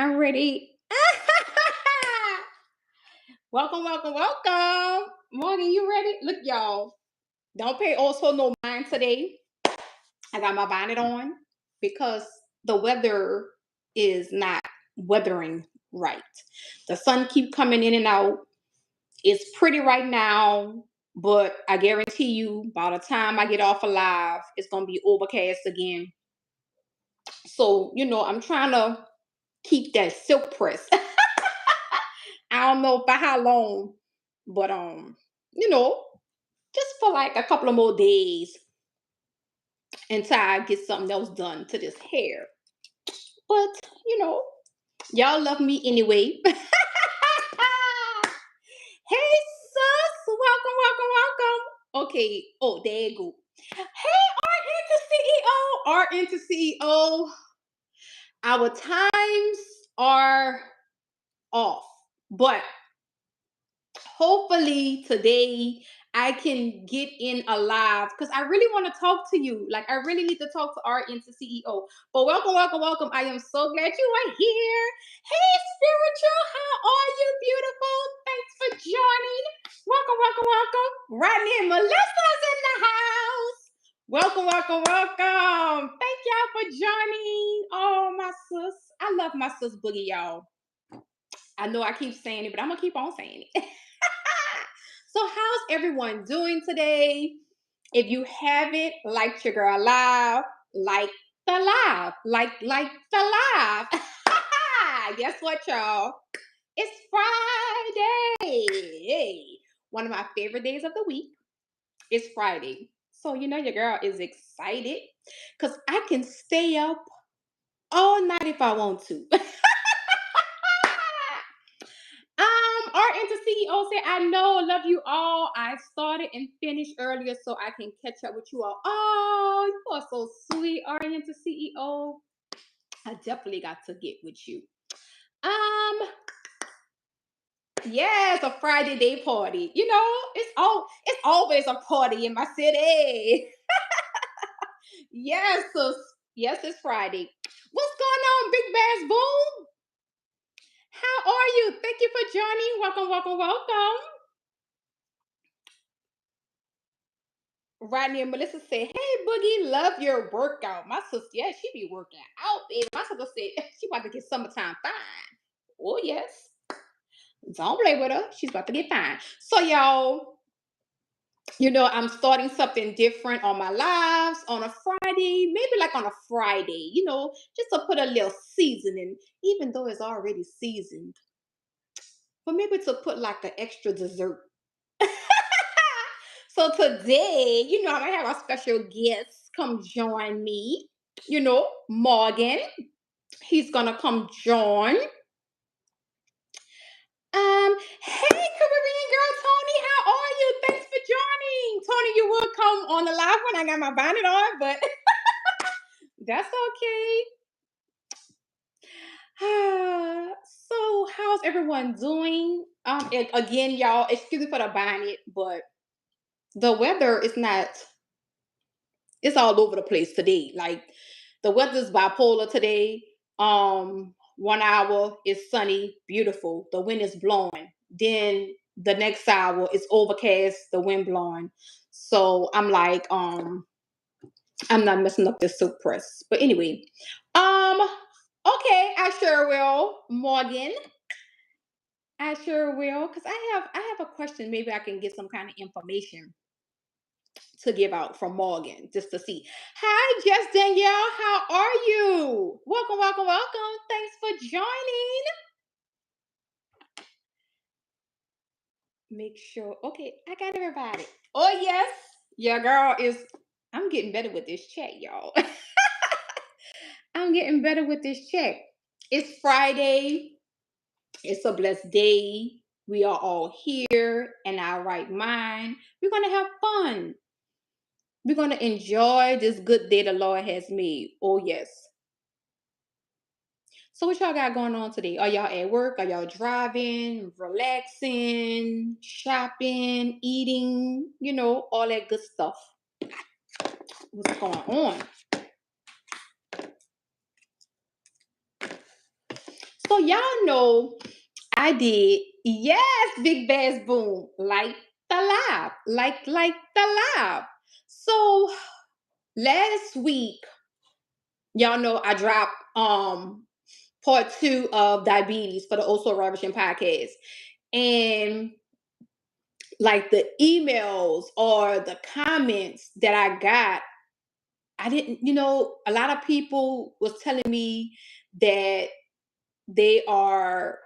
I'm ready. Welcome, welcome, welcome. Morgan, you ready? Look, y'all. Don't pay also no mind today. I got my bonnet on because the weather is not weathering right. The sun keep coming in and out. It's pretty right now, but I guarantee you by the time I get off alive, it's gonna be overcast again. So, I'm trying to keep that silk press. I don't know for how long, but you know, just for like a couple of more days until I get something else done to this hair. But y'all love me anyway. Hey sus, welcome, welcome, welcome. Okay, oh there you go. Hey, Art into CEO. Our times are off, but hopefully today I can get in alive because I really want to talk to you. Like I really need to talk to our into CEO. But welcome, welcome, welcome. I am so glad you are here. Hey, spiritual, how are you, beautiful? Thanks for joining. Welcome, welcome, welcome. Rodney and Melissa's in the house. Welcome, welcome, welcome. Thank y'all for joining. Oh, my sis. I love my sis Boogie, y'all. I know I keep saying it, but I'm gonna keep on saying it. So, how's everyone doing today? If you haven't liked your girl live, like the live, like the live. Guess what, y'all? It's Friday. Hey, one of my favorite days of the week is Friday. So your girl is excited because I can stay up all night if I want to. Our Enter CEO said, I know, love you all. I started and finished earlier so I can catch up with you all. Oh, you are so sweet, our Enter CEO. I definitely got to get with you. Yes, a Friday day party. It's always a party in my city. Yes, yes, it's Friday. What's going on, Big Bass Boom? How are you? Thank you for joining. Welcome, welcome, welcome. Rodney and Melissa say, hey, Boogie, love your workout. My sister, yeah, she be working out, baby. My sister said she about to get summertime fine. Oh, yes. Don't play with her. She's about to get fine. So, y'all, I'm starting something different on my lives on a Friday, maybe like on a Friday, just to put a little seasoning, even though it's already seasoned. But maybe to put like an extra dessert. So today, I'm gonna have a special guest come join me. Morgan. He's gonna come join. Hey, Caribbean girl, Tony, how are you? Thanks for joining. Tony, you will come on the live when I got my bonnet on, but that's okay. So, how's everyone doing? Again, y'all, excuse me for the bonnet, but the weather is not. It's all over the place today. Like the weather's bipolar today. 1 hour is sunny, beautiful. The wind is blowing. Then the next hour is overcast, the wind blowing. So I'm like, I'm not messing up this silk press. But anyway, okay, I sure will, Morgan. I sure will, because I have a question. Maybe I can get some kind of information to give out from Morgan just to see. Hi, Jess Danielle. How are you? Welcome, welcome, welcome. Thanks for joining. Make sure. Okay, I got everybody. Oh, yes. Your girl is. I'm getting better with this check, y'all. I'm getting better with this check. It's Friday. It's a blessed day. We are all here in our right mind. We're going to have fun. We're going to enjoy this good day the Lord has made. Oh, yes. So what y'all got going on today? Are y'all at work? Are y'all driving, relaxing, shopping, eating, all that good stuff? What's going on? So y'all know I did. Yes, Big Bass Boom. Like the live. Like the live. So last week, y'all know I dropped part 2 of diabetes for the Also Ravishing podcast. And like the emails or the comments that I got, I didn't, a lot of people was telling me that they are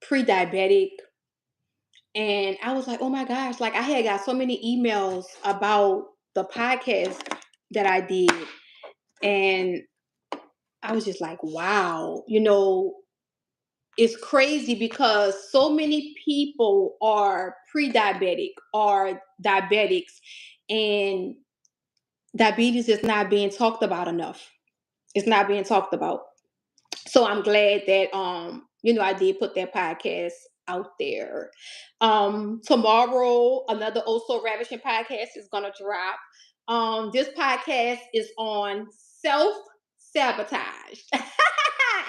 pre-diabetic. And I was like, oh my gosh, like I had got so many emails about the podcast that I did. And I was just like, wow, it's crazy because so many people are pre-diabetic or diabetics, and diabetes is not being talked about enough. It's not being talked about. So I'm glad that I did put that podcast out there. Tomorrow another Also Ravishing podcast is gonna drop. This podcast is on self-sabotage.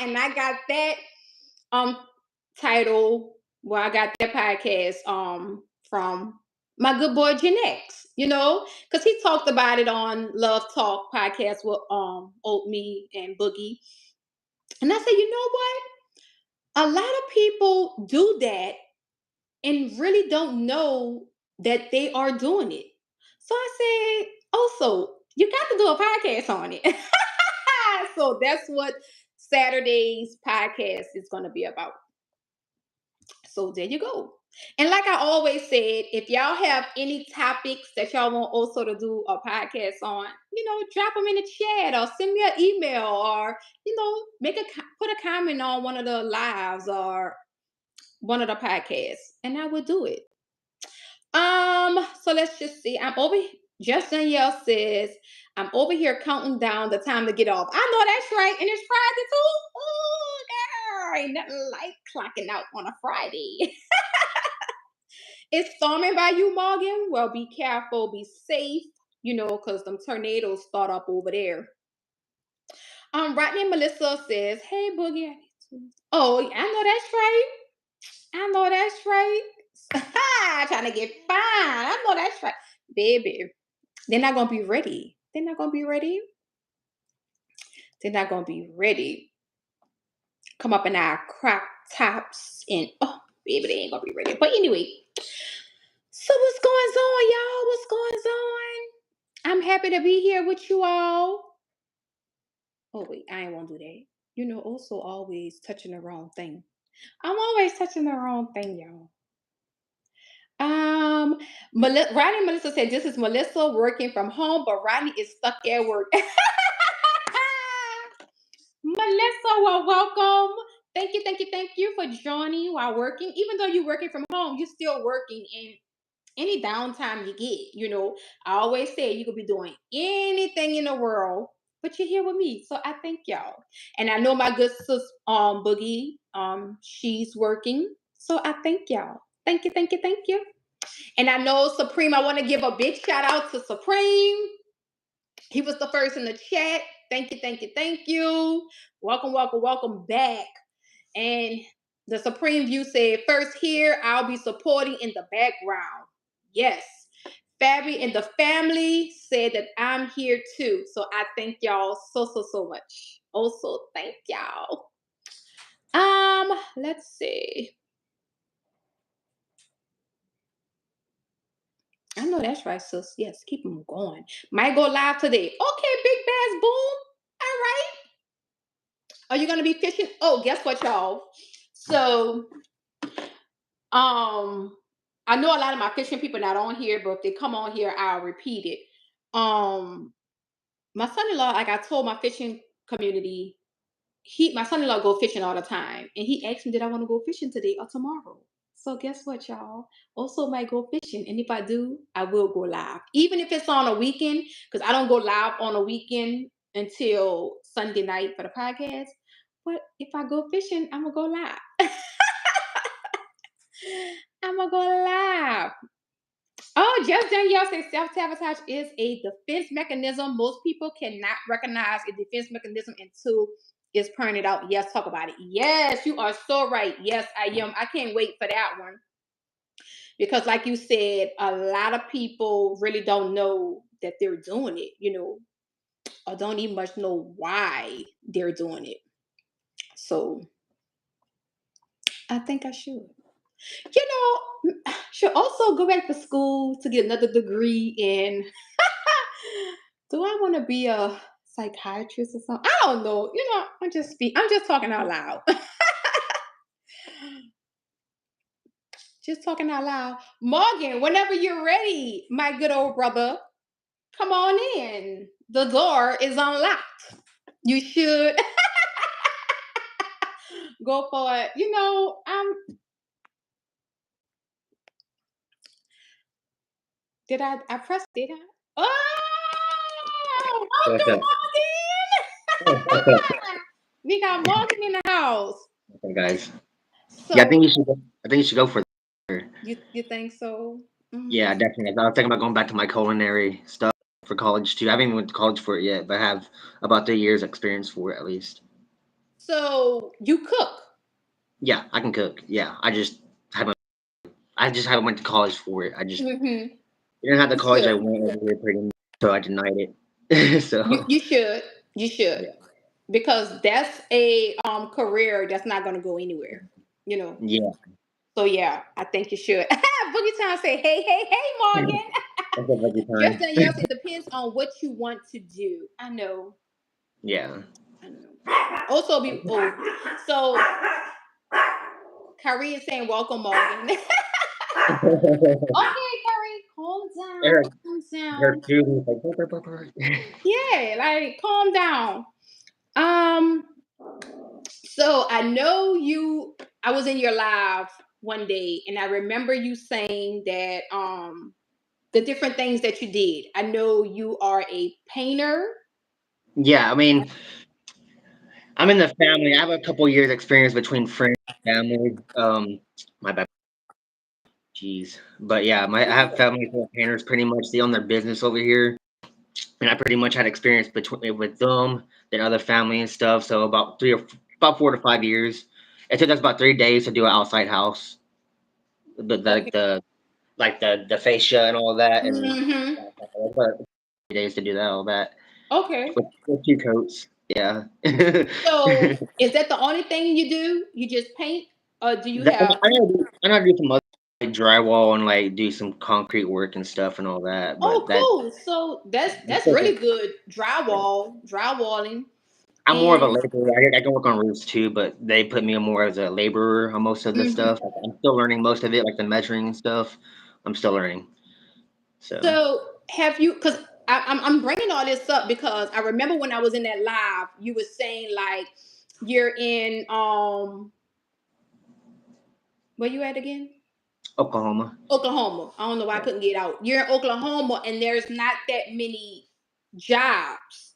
And I got that um title, I got that podcast from my good boy Gen X, because he talked about it on Love Talk podcast with Old Me and Boogie. And I said, you know what? A lot of people do that and really don't know that they are doing it. So I said, also, you got to do a podcast on it. So that's what Saturday's podcast is going to be about. So there you go. And like I always said, if y'all have any topics that y'all want also to do a podcast on, drop them in the chat or send me an email or, put a comment on one of the lives or one of the podcasts and I would do it. So let's just see. I'm over Just Danielle says, I'm over here counting down the time to get off. I know that's right. And it's Friday too. Oh, girl. Ain't nothing like clocking out on a Friday. It's storming by you, Morgan. Well, be careful, be safe, because them tornadoes start up over there. Rodney Melissa says, hey, Boogie. Oh, I know that's right. I know that's right. Trying to get fine. I know that's right. Baby, they're not going to be ready. They're not going to be ready. They're not going to be ready. Come up in our crop tops and, oh, baby, they ain't going to be ready. But anyway, so what's going on, y'all? What's going on? I'm happy to be here with you all. Oh, wait, I ain't want to do that. Also always touching the wrong thing. I'm always touching the wrong thing, y'all. Rodney and Melissa said this is Melissa working from home, but Rodney is stuck at work. Melissa, well, welcome. Thank you for joining while working. Even though you're working from home, you're still working in any downtime you get. I always say you could be doing anything in the world, but you're here with me. So I thank y'all. And I know my good sis Boogie, she's working. So I thank y'all. Thank you. And I know Supreme, I want to give a big shout out to Supreme. He was the first in the chat. Thank you. Welcome back. And the Supreme View said, first here, I'll be supporting in the background. Yes. Fabi and the family said that I'm here too. So I thank y'all so much. Also, thank y'all. Let's see. I know that's right, sis. Yes, keep them going. Might go live today. Okay, Big Bass Boom. All right. Are you gonna be fishing? Oh, guess what, y'all? So, I know a lot of my fishing people not on here, but if they come on here, I'll repeat it. My son-in-law, like I told my fishing community, my son-in-law go fishing all the time, and he asked me, did I want to go fishing today or tomorrow? So guess what, y'all? Also might go fishing, and if I do, I will go live, even if it's on a weekend, because I don't go live on a weekend until Sunday night for the podcast. But if I go fishing, I'm gonna go live. I'm gonna go live. Oh, Just Danielle says self-sabotage is a defense mechanism. Most people cannot recognize a defense mechanism until is printed out. Yes, talk about it. Yes, you are so right. Yes, I am. I can't wait for that one because, like you said, a lot of people really don't know that they're doing it. Or don't even much know why they're doing it. So I think I should. Should also go back to school to get another degree in. Do I want to be a psychiatrist or something? I don't know. I'm just talking out loud. Just talking out loud. Morgan, whenever you're ready, my good old brother, come on in. The door is unlocked. You should go for it. I pressed, did I? Oh, What's welcome, up? What's up, Morgan. We got Morgan in the house. guys? Yeah, I So think you should. I think you should go for that. you think so? Yeah, definitely. I was thinking about going back to my culinary stuff for college too. I haven't even went to college for it yet, but I have about 3 years experience for it at least. So you cook. Yeah, I can cook. Yeah, haven't. I just haven't went to college for it. I just Hmm. didn't have the You college I should. went over here pretty much, so I denied it. You So you should. You should. yeah, Because that's a career that's not gonna go anywhere. You know. yeah. So yeah, I think you should. Boogie Town say, hey, Morgan. That's a budget Just time. saying yes, it depends on what you want to do. I know. Yeah. I know. Also be so Kyrie is saying welcome, Morgan. Okay, Kyrie, calm down. Eric, Calm her down. too. He's like, "Burr, burr, burr, burr." Yeah, like calm down. Um, so I know you I was in your live one day and I remember you saying that the different things that you did. I know you are a painter. Yeah, I mean, I'm in the family. I have a couple years experience between friends and family. My bad. Jeez. But yeah, I have family who are painters pretty much. They own their business over here. And I pretty much had experience between with them, then other family and stuff. So about 4 to 5 years. It took us about 3 days to do an outside house. Okay. The fascia and all that and Hmm. about 3 days to do that, all that. Okay. With 2 coats. Yeah. So is that the only thing you do? You just paint, or do you Then have? I know how to do some other like drywall and like do some concrete work and stuff and all that, but Oh, that cool. So that's really good drywalling, I'm more of a and laborer. I can work on roofs too, but they put me more as a laborer on most of the mhm. stuff. Like, I'm still learning most of it, like the measuring and stuff. I'm still learning. So So have you? Because I'm bringing all this up because I remember when I was in that live, you were saying like you're in where you at again? Oklahoma, Oklahoma. I don't know why I yeah, couldn't get out. You're in Oklahoma, and there's not that many jobs.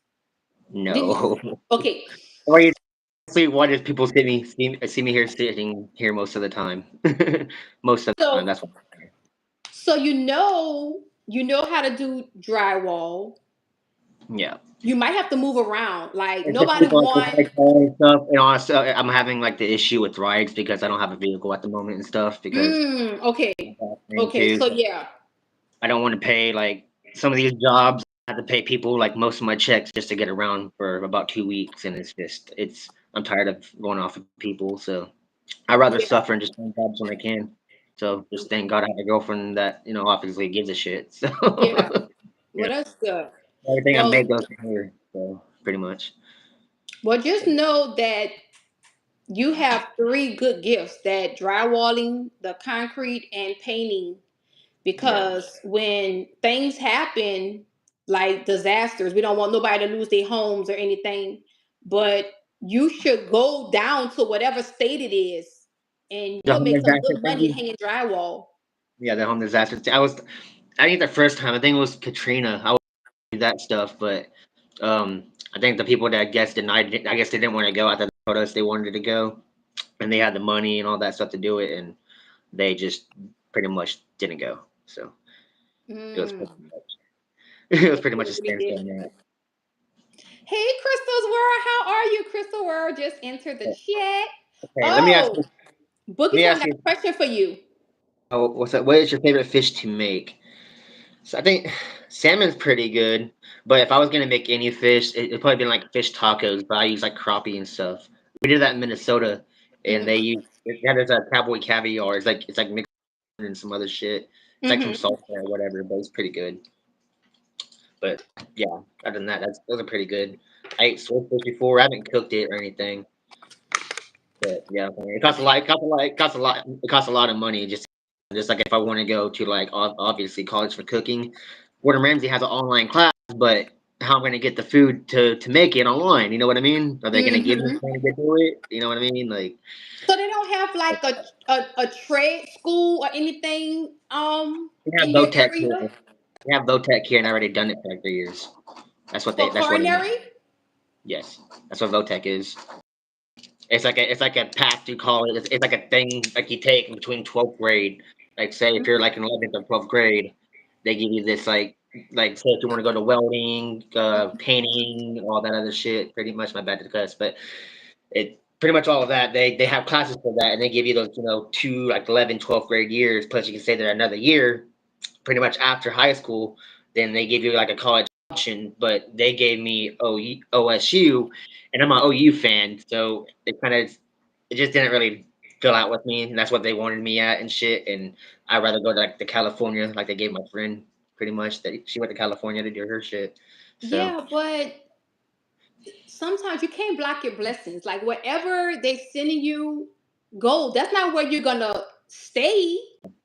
Didn't you? no. Okay. Why why does people see me here sitting here most of the time? Most of the time, So that's what. you know how to do drywall. Yeah. You might have to move around. Like It's just nobody people like want. my car and stuff, and also I'm having like the issue with rides because I don't have a vehicle at the moment and stuff because Okay. I'm factoring Okay. too. So So yeah. I don't want to pay like some of these jobs. I have to pay people like most of my checks just to get around for about 2 weeks, and it's I'm tired of going off of people. So I'd rather Yeah. suffer and just find jobs when I can. So just thank God I have a girlfriend that obviously gives a shit. So Yeah. yeah, Well, that's good. everything I Well, make goes from here. So pretty much. well, just know that you have three good gifts: that drywalling, the concrete, and painting. Yeah. Because when things happen, like disasters, we don't want nobody to lose their homes or anything. But you should go down to whatever state it is, and The you'll home make some disaster good money thing. hanging drywall. Yeah, the home disaster. I think the first time, I think it was Katrina. I was do that stuff, but I think the people that I guess denied it, I guess they didn't want to go. I thought they told us they wanted to go, and they had the money and all that stuff to do it, and they just pretty much didn't go. So it was Mm, pretty much, it was yeah, pretty they much a really did. standstill on that. Hey, Crystal's World. How are you, Crystal World? Just enter the chat. Okay, let me ask Oh, you. Let Boogie me Town ask got you. a question for you. What's that? What is your favorite fish to make? So I think salmon's pretty good, but if I was gonna make any fish, it'd probably be like fish tacos. But I use like crappie and stuff. We did that in Minnesota, and Mm-hmm. yeah, there's a cowboy caviar. It's like mixed and some other shit. It's like from Mm-hmm. salsa or whatever, but it's pretty good. But yeah, other than that, those are pretty good. I ate swordfish before. I haven't cooked it or anything, but yeah, I mean, it costs a lot. It costs a lot. It costs a lot. It costs a lot of money. Just like if I want to go to like obviously college for cooking, Gordon Ramsay has an online class, but how am I going to get the food to make it online? You know what I mean? Are they going to give me Mm-hmm. money to do it? You know what I mean? Like So they don't have like a trade school or anything we have in your Votech here. area We have Votech here, and I already done it for like 3 years. That's what they. for That's what it is. culinary? Yes, that's what Votech is. It's like a path to college. It's like a thing like you take in between 12th grade. Like say if you're like in 11th or 12th grade, they give you this like say if you want to go to welding, painting, all that other shit. Pretty much my bad to cuss, but it pretty much all of that. They have classes for that, and they give you those two like 11, 12th grade years. Plus you can stay there another year pretty much after high school, then they give you like a college option. But they gave me OSU, and I'm an OU fan, so it just didn't really fill out with me, and that's what they wanted me at and shit. And I'd rather go to like the California, like they gave my friend pretty much that she went to California to do her shit. So Yeah, but sometimes you can't block your blessings. Like wherever they sending you, go. That's not where you're gonna stay.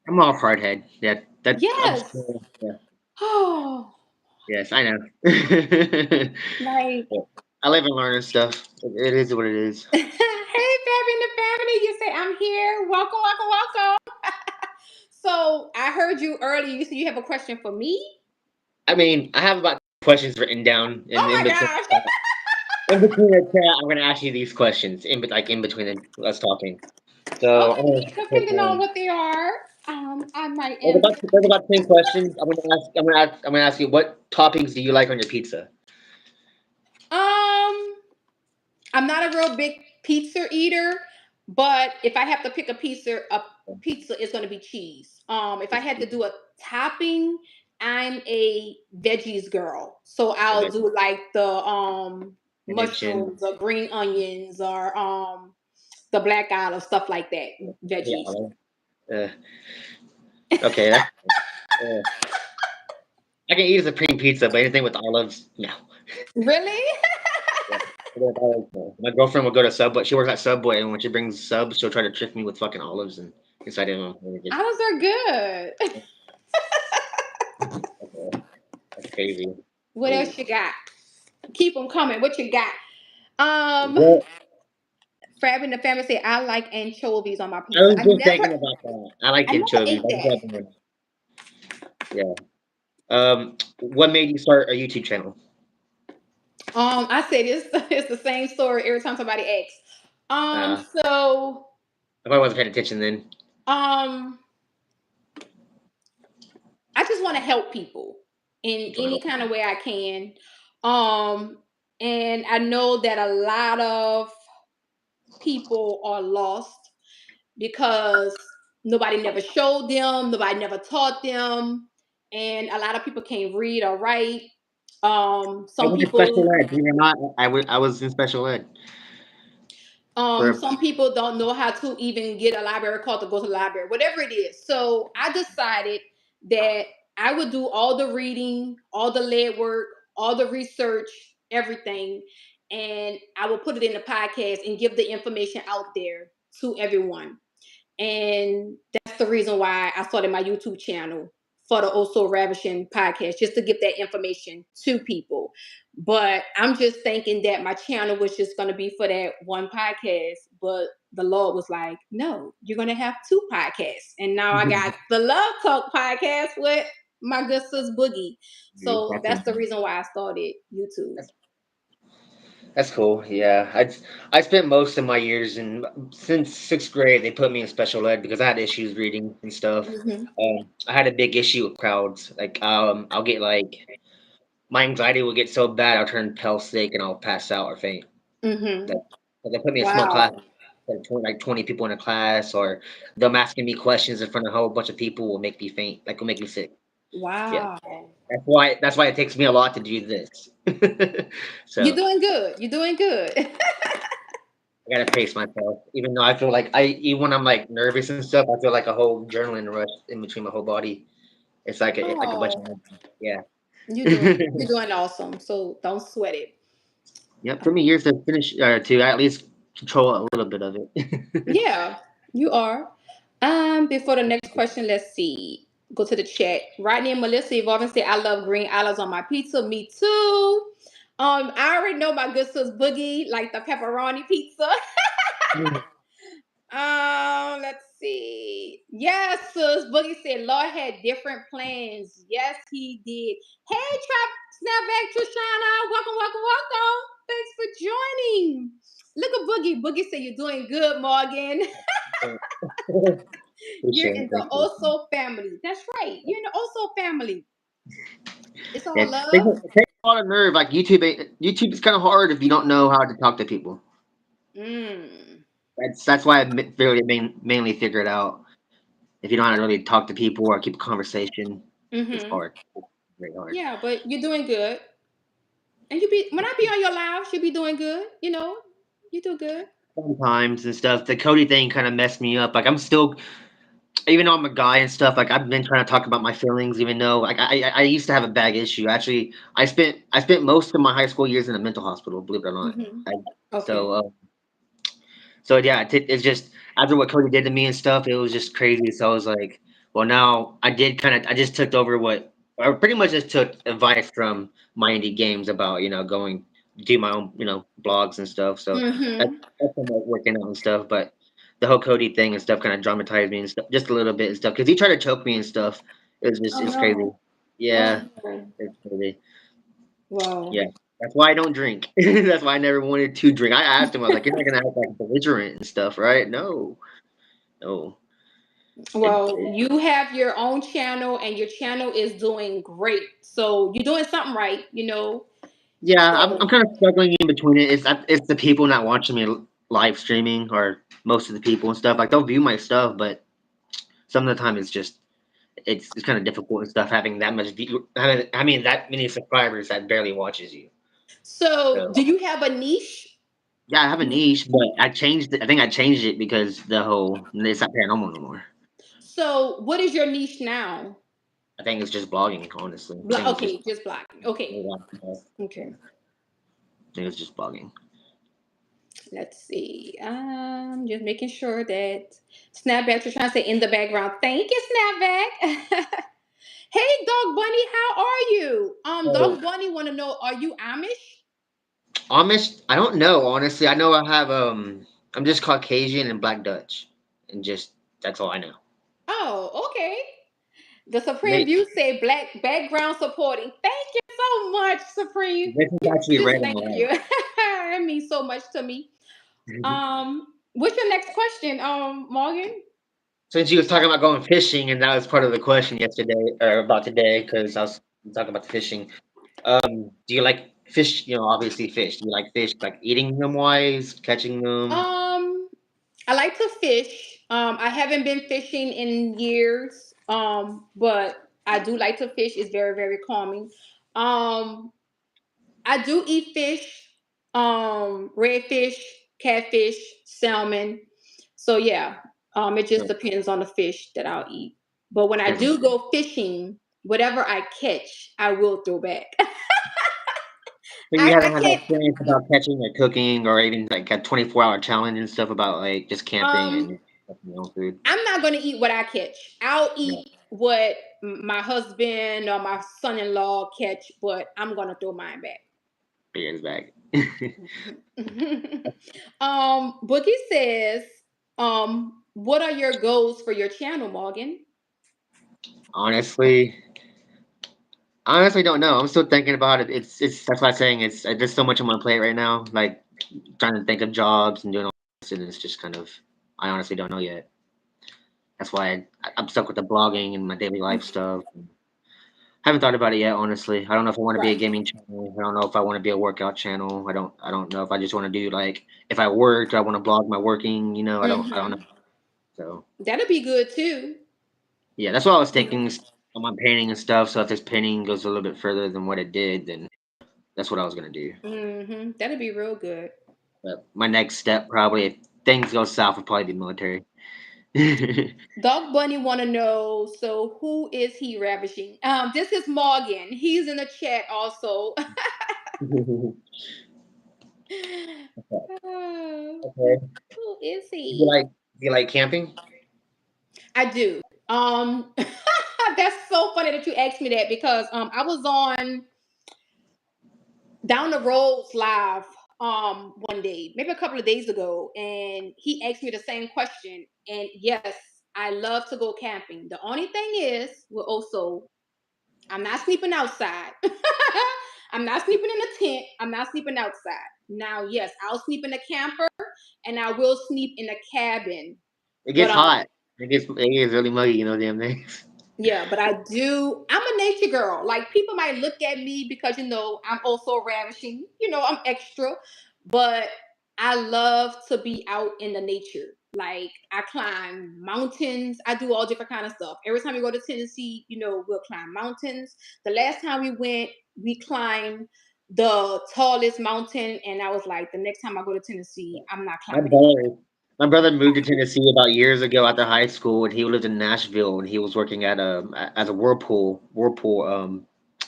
I'm off hardhead. Yeah, I'm Yes. still yeah. Oh, Yes, I know. Yeah, like I live and learn and stuff. It is what it is. hey, Fabby in the family. You say I'm here. Welcome, welcome, welcome. So I heard you earlier. You said you have a question for me. I mean, I have about questions written down, and Oh my gosh. in between the chat, I'm gonna ask you these questions in between us talking. So I'm Okay, gonna pick depending on one. what they are, I might There's answer. about 10 questions. I'm gonna ask you what toppings do you like on your pizza? Um, I'm not a real big pizza eater, but if I have to pick a pizza is going to be cheese. If I had to do a topping, I'm a veggies girl, so I'll Okay, do like the spinach and mushrooms or green onions or the black olive stuff like that. yeah, Veggies. uh, okay, uh, I can eat a supreme pizza, but anything with olives, no. Really? Yeah. With olives, no. My girlfriend will go to Subway. She works at Subway, and when she brings subs, she'll try to trick me with fucking olives and inside of them. Olives are good. That's crazy. What Ooh. else you got? Keep them coming. What you got? Um, What Fab and the family say I like anchovies on my I pizza. was just thinking about that. I like I never anchovies. ate I just that. haven't. Yeah. What made you start a YouTube channel? I said it's it's the same story every time somebody asks. Uh, So if I wasn't paying attention then. um, I just want to help people in You wanna any help kind people. of way I can. Um, and I know that a lot of people are lost because nobody never showed them, nobody never taught them, and a lot of people can't read or write. I Some went to special people ed. Believe it or not, I was in special ed for some people don't know how to even get a library card to go to the library, whatever it is. So I decided that I would do all the reading, all the lead work, all the research, everything, and I will put it in the podcast and give the information out there to everyone. And that's the reason why I started my YouTube channel for the Also Ravishing podcast, just to give that information to people. But I'm just thinking that my channel was just going to be for that one podcast. But the Lord was like, no, you're going to have two podcasts. And now I got the Love Talk podcast with my good sis Boogie. you. So that's the reason why I started YouTube. That's that's cool. Yeah, I spent most of my years in since 6th grade. They put me in special ed because I had issues reading and stuff. Hmm. I had a big issue with crowds. Like I'll get like my anxiety will get so bad I'll turn pale sick and I'll pass out or faint. Mm-hmm. Like, they put me in a small class, Wow. like 20 people in a class, or them asking me questions in front of a whole bunch of people will make me faint, like will make me sick. Yeah, Wow. that's why it takes me a lot to do this. You're So doing good. You're doing good. I gotta pace myself, even though I feel like even when I'm like nervous and stuff, I feel like a whole adrenaline rush in between my whole body. It's like a bunch Oh, of yeah. you're doing awesome. So don't sweat it. Yep, took me years to finish to at least control a little bit of it. Yeah, you are. Before the next question, let's see. Go to the chat. Rodney and Melissa Evolving say, I love green olives on my pizza. Me too. I already know my good sis Boogie, like the pepperoni pizza. Let's see. Yes, sis. Boogie said Lord had different plans. Yes, he did. Hey, Trap Snapback Trishana. Welcome, welcome, welcome. Thanks for joining. Look at Boogie. Boogie said you're doing good, Morgan. You're Appreciate it. in the Thank you. Oso family. That's right. You're in the Oso family. It's all It takes, love. it takes a lot of nerve. Like YouTube is kind of hard if you don't know how to talk to people. Mm. That's why I really mainly figured out if you don't know how to really talk to people or keep a conversation, it's Mm-hmm. hard. It's very hard. Yeah, but you're doing good. And you be when I be on your lives, you be doing good. You do good. Sometimes and stuff. The Cody thing kind of messed me up. Like I'm still, even though I'm a guy and stuff. Like I've been trying to talk about my feelings, even though like I used to have a bag issue. Actually, I spent most of my high school years in a mental hospital. Believe it or not. Mm-hmm. I, Okay. so so yeah, it's just after what Cody did to me and stuff, it was just crazy. So I was like, well, now I just took over what, or pretty much just took advice from my indie games about going do my own blogs and stuff. So that, Mm-hmm. that's somewhat working out and stuff. But the whole Cody thing and stuff kind of dramatized me and stuff just a little bit and stuff because he tried to choke me and stuff. Oh It's crazy. no. Yeah, Oh no. it's crazy. Wow. Yeah. That's why I don't drink. That's why I never wanted to drink. I asked him, I was like, "You're not gonna act like belligerent and stuff, right?" No, no. Well, you have your own channel and your channel is doing great. So you're doing something right. Yeah, I'm So kind of struggling in between it. It's the people not watching me live streaming, or most of the people and stuff. Like they'll view my stuff, but some of the time it's kind of difficult and stuff having that much I mean that many subscribers that barely watches you. so So do you have a niche? yeah, I have a niche, but I changed it. I think I changed it because the whole it's not paranormal no more. So what is your niche now? I think it's just blogging. Honestly, I think it's just Okay, just blocking. Okay. I Okay. think it's just blogging. Let's see. Just making sure that Snapback are trying to say in the background. Thank you, Snapback. Hey, Dog Bunny, how are you? Dog Bunny want to know, are you Amish? Amish, I don't know, honestly. I know I have I'm just Caucasian and Black Dutch. And just that's all I know. Oh, okay. The Supreme May View say black background supporting. Thank you so much, Supreme. this is actually Just red and thank you. white. That means so much to me. What's your next question, Morgan? Since you was talking about going fishing and that was part of the question yesterday or about today, because I was talking about the fishing. Do you like fish, obviously fish. Do you like fish like eating them wise, catching them? Um, I like to fish. I haven't been fishing in years. But I do like to fish. It's very, very calming. Um, I do eat fish. Redfish, catfish, salmon. So yeah. It just No, depends on the fish that I'll eat. But when I depends on do go fishing, whatever I catch, I will throw back. so you I haven't had that can't. experience about catching or cooking or even like a 24-hour challenge and stuff about like just camping Um, and cooking your own food? I'm not gonna eat what I catch. I'll No, eat what my husband or my son-in-law catch, but I'm gonna throw mine back. beers back. Boogie says, what are your goals for your channel, Morgan? Honestly, honestly, don't know. I'm still thinking about it. It's that's why I'm saying it's there's so much on my plate right now. Like trying to think of jobs and doing all this, and it's just kind of I honestly don't know yet. That's why I'm stuck with the blogging and my daily life stuff. Haven't thought about it yet, honestly. I don't know if I want to be a Right. gaming channel. I don't know if I want to be a workout channel. I don't know if I just want to do like if I work, do I want to blog my working, I don't know. Mm-hmm. So That'll be good too. yeah, that's what I was Yeah. thinking on my painting and stuff. So if this painting goes a little bit further than what it did, then that's what I was gonna do. Mm-hmm. That'll be real good. But my next step probably if things go south would probably be military. Dog Bunny want to know. So who is he ravishing? This is Morgan. He's in the chat also. Okay. Who is You he? like do you like camping? I do. That's so funny that you asked me that because I was on Down the Roads live one day, maybe a couple of days ago, and he asked me the same question. And yes, I love to go camping. The only thing is, well, also I'm not sleeping outside. I'm not sleeping in a tent. I'm not sleeping outside. Now, yes, I'll sleep in a camper and I will sleep in a cabin. It But gets hot. It gets really muggy, damn things. yeah, but I do. I'm a nature girl. Like people might look at me because I'm also ravishing. I'm extra, but I love to be out in the nature. Like I climb mountains. I do all different kind of stuff. Every time we go to Tennessee, we'll climb mountains. The last time we went, we climbed the tallest mountain, and I was like, the next time I go to Tennessee, I'm not My climbing it. brother my brother moved to Tennessee about years ago after high school, and he lived in Nashville, and he was working at as a Whirlpool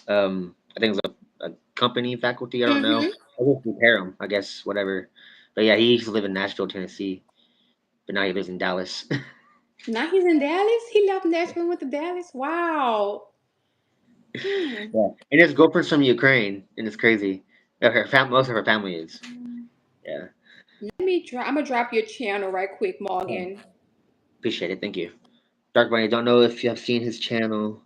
I think it was a company faculty. I don't know. Hmm. I just repair them, I guess, whatever. But yeah, he used to live in Nashville, Tennessee, but now he lives in Dallas. Now he's in Dallas. He left Nashville and went to Dallas. Wow. Hmm. Yeah, and his girlfriend's from Ukraine, and it's crazy. Most of her family is. Yeah, I'm gonna drop your channel right quick, oh, Morgan. appreciate it. Thank you. Dark Bunny, don't know if you have seen his channel.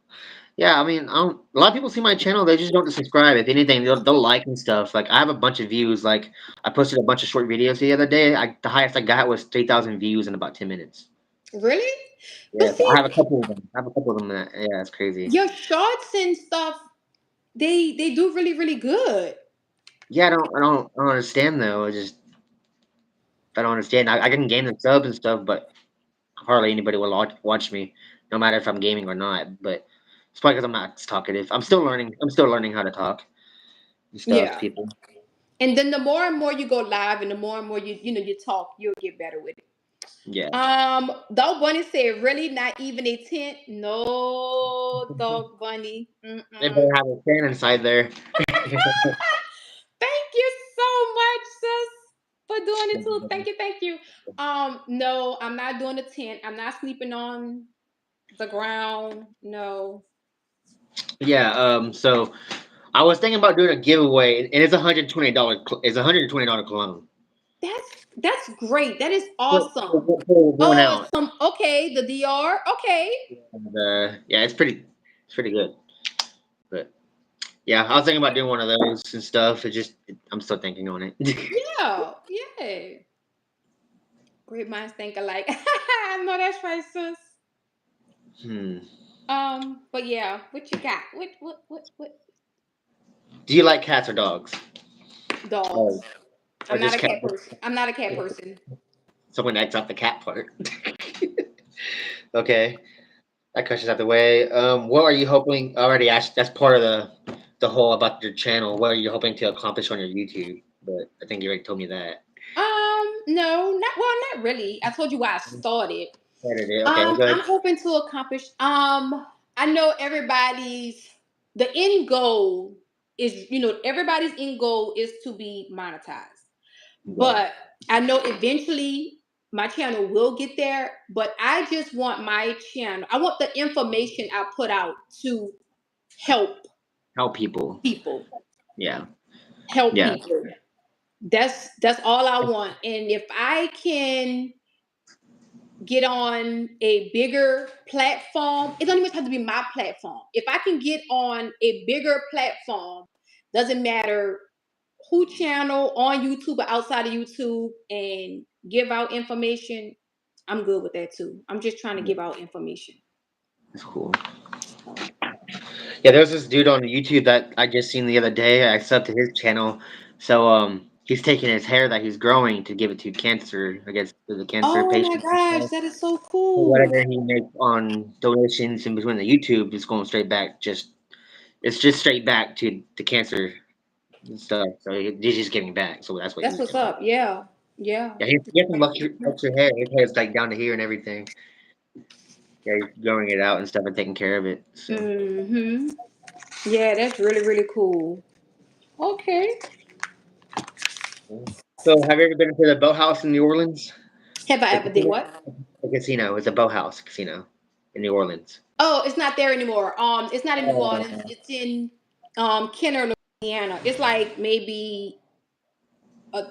Yeah, I mean, a lot of people see my channel. They just don't subscribe. If anything, they'll like and stuff. Like I have a bunch of views. Like I posted a bunch of short videos the other day. The highest I got was 3,000 views in about 10 minutes. Really? But Yeah, so I see, have a couple of them. I have a couple of them. Yeah, it's crazy. your shorts and stuff, they do really, really good. Yeah, I don't understand though. I don't understand. I can gain the subs and stuff, but hardly anybody will watch me, no matter if I'm gaming or not. But it's probably because I'm not talkative. I'm still learning. I'm still learning how to talk and stuff to Yeah. people. And then the more and more you go live and the more and more you talk, you'll get better with it. Yeah. Dog Bunny said, really not even a tent? No, Dog Bunny. They better Mm-mm. have a fan inside there. Thank you so much, sis, for doing it too. Thank you, thank you. No, I'm not doing a tent. I'm not sleeping on the ground. No. Yeah. So I was thinking about doing a giveaway, and it's $120. It's $120 cologne. That's great. That is For, awesome. going Oh, out. some okay, the DR. Okay. And, yeah, it's pretty good. But yeah, I was thinking about doing one of those and stuff. I'm still thinking on it. Yeah, yeah. Great minds think alike. I know that's right, sis. Hmm. But yeah, what you got? What Do you like cats or dogs? dogs? Oh, or I'm not just a cat? cat person. I'm not a cat person. Someone X out the cat part. Okay, that question's out the way. What are you hoping? I already asked. That's part of the whole about your channel. What are you hoping to accomplish on your YouTube? But I think you already told me that. No, not really. I told you why I started. Started it. Okay, I'm good. hoping to accomplish. I know the end goal is, everybody's end goal is to be monetized. Right. But I know eventually my channel will get there. But I just want my channel. I want the information I put out to help Help people. people. Yeah. Help Yeah. people. That's all I want. And if I can get on a bigger platform. It don't even have to be my platform. If I can get on a bigger platform, doesn't matter who channel on YouTube or outside of YouTube and give out information, I'm good with that too. I'm just trying to Yeah. give out information. That's cool. So, Yeah, there's this dude on YouTube that I just seen the other day. I subbed to his channel. So he's taking his hair that he's growing to give it to cancer, I guess, to the cancer Oh my patients and gosh, stuff. that is so So cool. whatever he makes on donations in between the YouTube is going straight back. Just it's just straight back to the cancer and stuff. So he's just giving back. So that's what That's he's what's doing. up. Yeah. Yeah. Yeah, he has some luxury hair. His hair is like down to here and everything. Yeah, he's growing it out and stuff and taking care of it. So. Mm-hmm. Yeah, that's really, really cool. Okay. So, have you ever been to the Boathouse in New Orleans? Have I The ever did casino? what? The casino. It's a Boathouse casino in New Orleans. Oh, it's not there anymore. It's not in New Orleans. Oh, It's in Kenner, Louisiana. It's like maybe uh,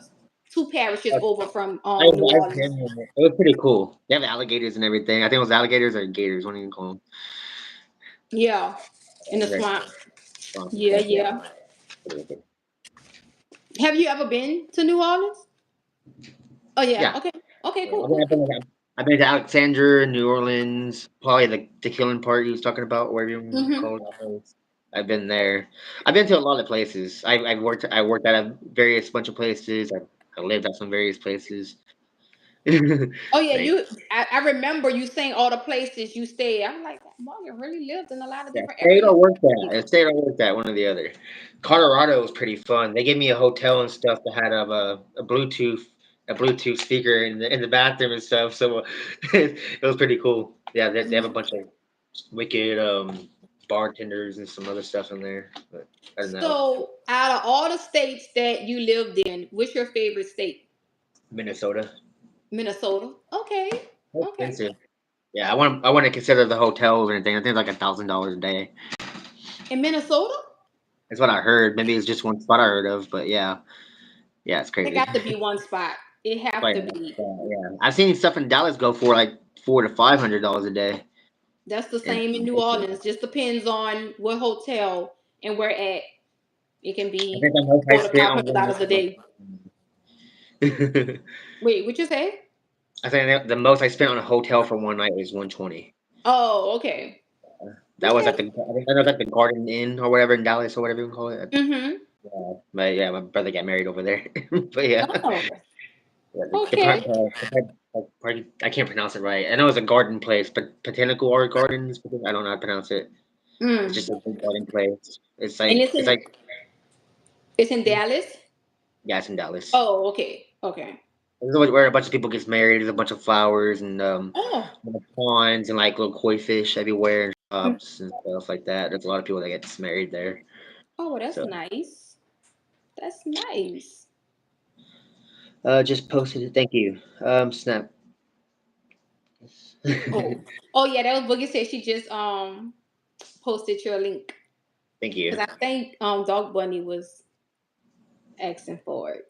two parishes over from New I've Orleans. been there. It was pretty cool. They have alligators and everything. I think it was alligators or gators. What do you call them? Yeah, in the Very swamp. cool. Swamp and Yeah, stuff. Yeah. yeah. Pretty wicked. Have you ever been to New Orleans? Oh yeah. Yeah. Okay. Okay. Yeah. Cool. Cool. I've been to Alexandria, New Orleans, probably the killing part he was talking about, whatever you want to Mm-hmm. call that place. I've been there. I've been to a lot of places. I worked at a various bunch of places. I lived at some various places. Oh yeah. Like I remember you saying all the places you stayed. I'm like, Morgan really lived in a lot of yeah, different state areas. or worked at. State or worked at one or the other. Colorado was pretty fun. They gave me a hotel and stuff that had a Bluetooth speaker in the bathroom and stuff. So it was pretty cool. Yeah, they have a bunch of wicked bartenders and some other stuff in there. But other than that, it was So, out of all the states that you lived in, what's your favorite state? Minnesota. Minnesota. Okay. It's Okay. expensive. Yeah, I want to consider the hotels or anything. I think it's like $1,000 a day. In Minnesota, That's what I heard. Maybe it's just one spot I heard of, but yeah, yeah, it's it crazy. got to be one spot. It have But to be. yeah, I've seen stuff in Dallas go for like $400 to $500 a day. That's the And same in New Orleans. Just depends on what hotel and where at. It can I be think the most I four to spent five on hundred one dollars night a was day. Wait, what you say? I think the most I spent on a hotel for one night was 120. Oh, okay. That was at Okay. the I think that was at the Garden Inn or whatever in Dallas or whatever you call it. Mm-hmm. Yeah, my brother got married over there. But yeah, Oh, yeah okay. I can't pronounce it right. I know it's a garden place, but Botanical Art Gardens. I don't know how to pronounce it. It's Mm. just a big garden place. And It's like it's in Dallas. yeah, it's in Dallas. Oh, okay. Okay. This is where a bunch of people gets married. There's a bunch of flowers and Oh. ponds and like little koi fish everywhere and Mm. shops and stuff like that. There's a lot of people that get married there. Oh, well, that's So nice. That's nice. just posted it. Thank you. Snap. Oh, oh yeah, that was Boogie said she just posted your link Thank you. because I think Dog Bunny was asking for it.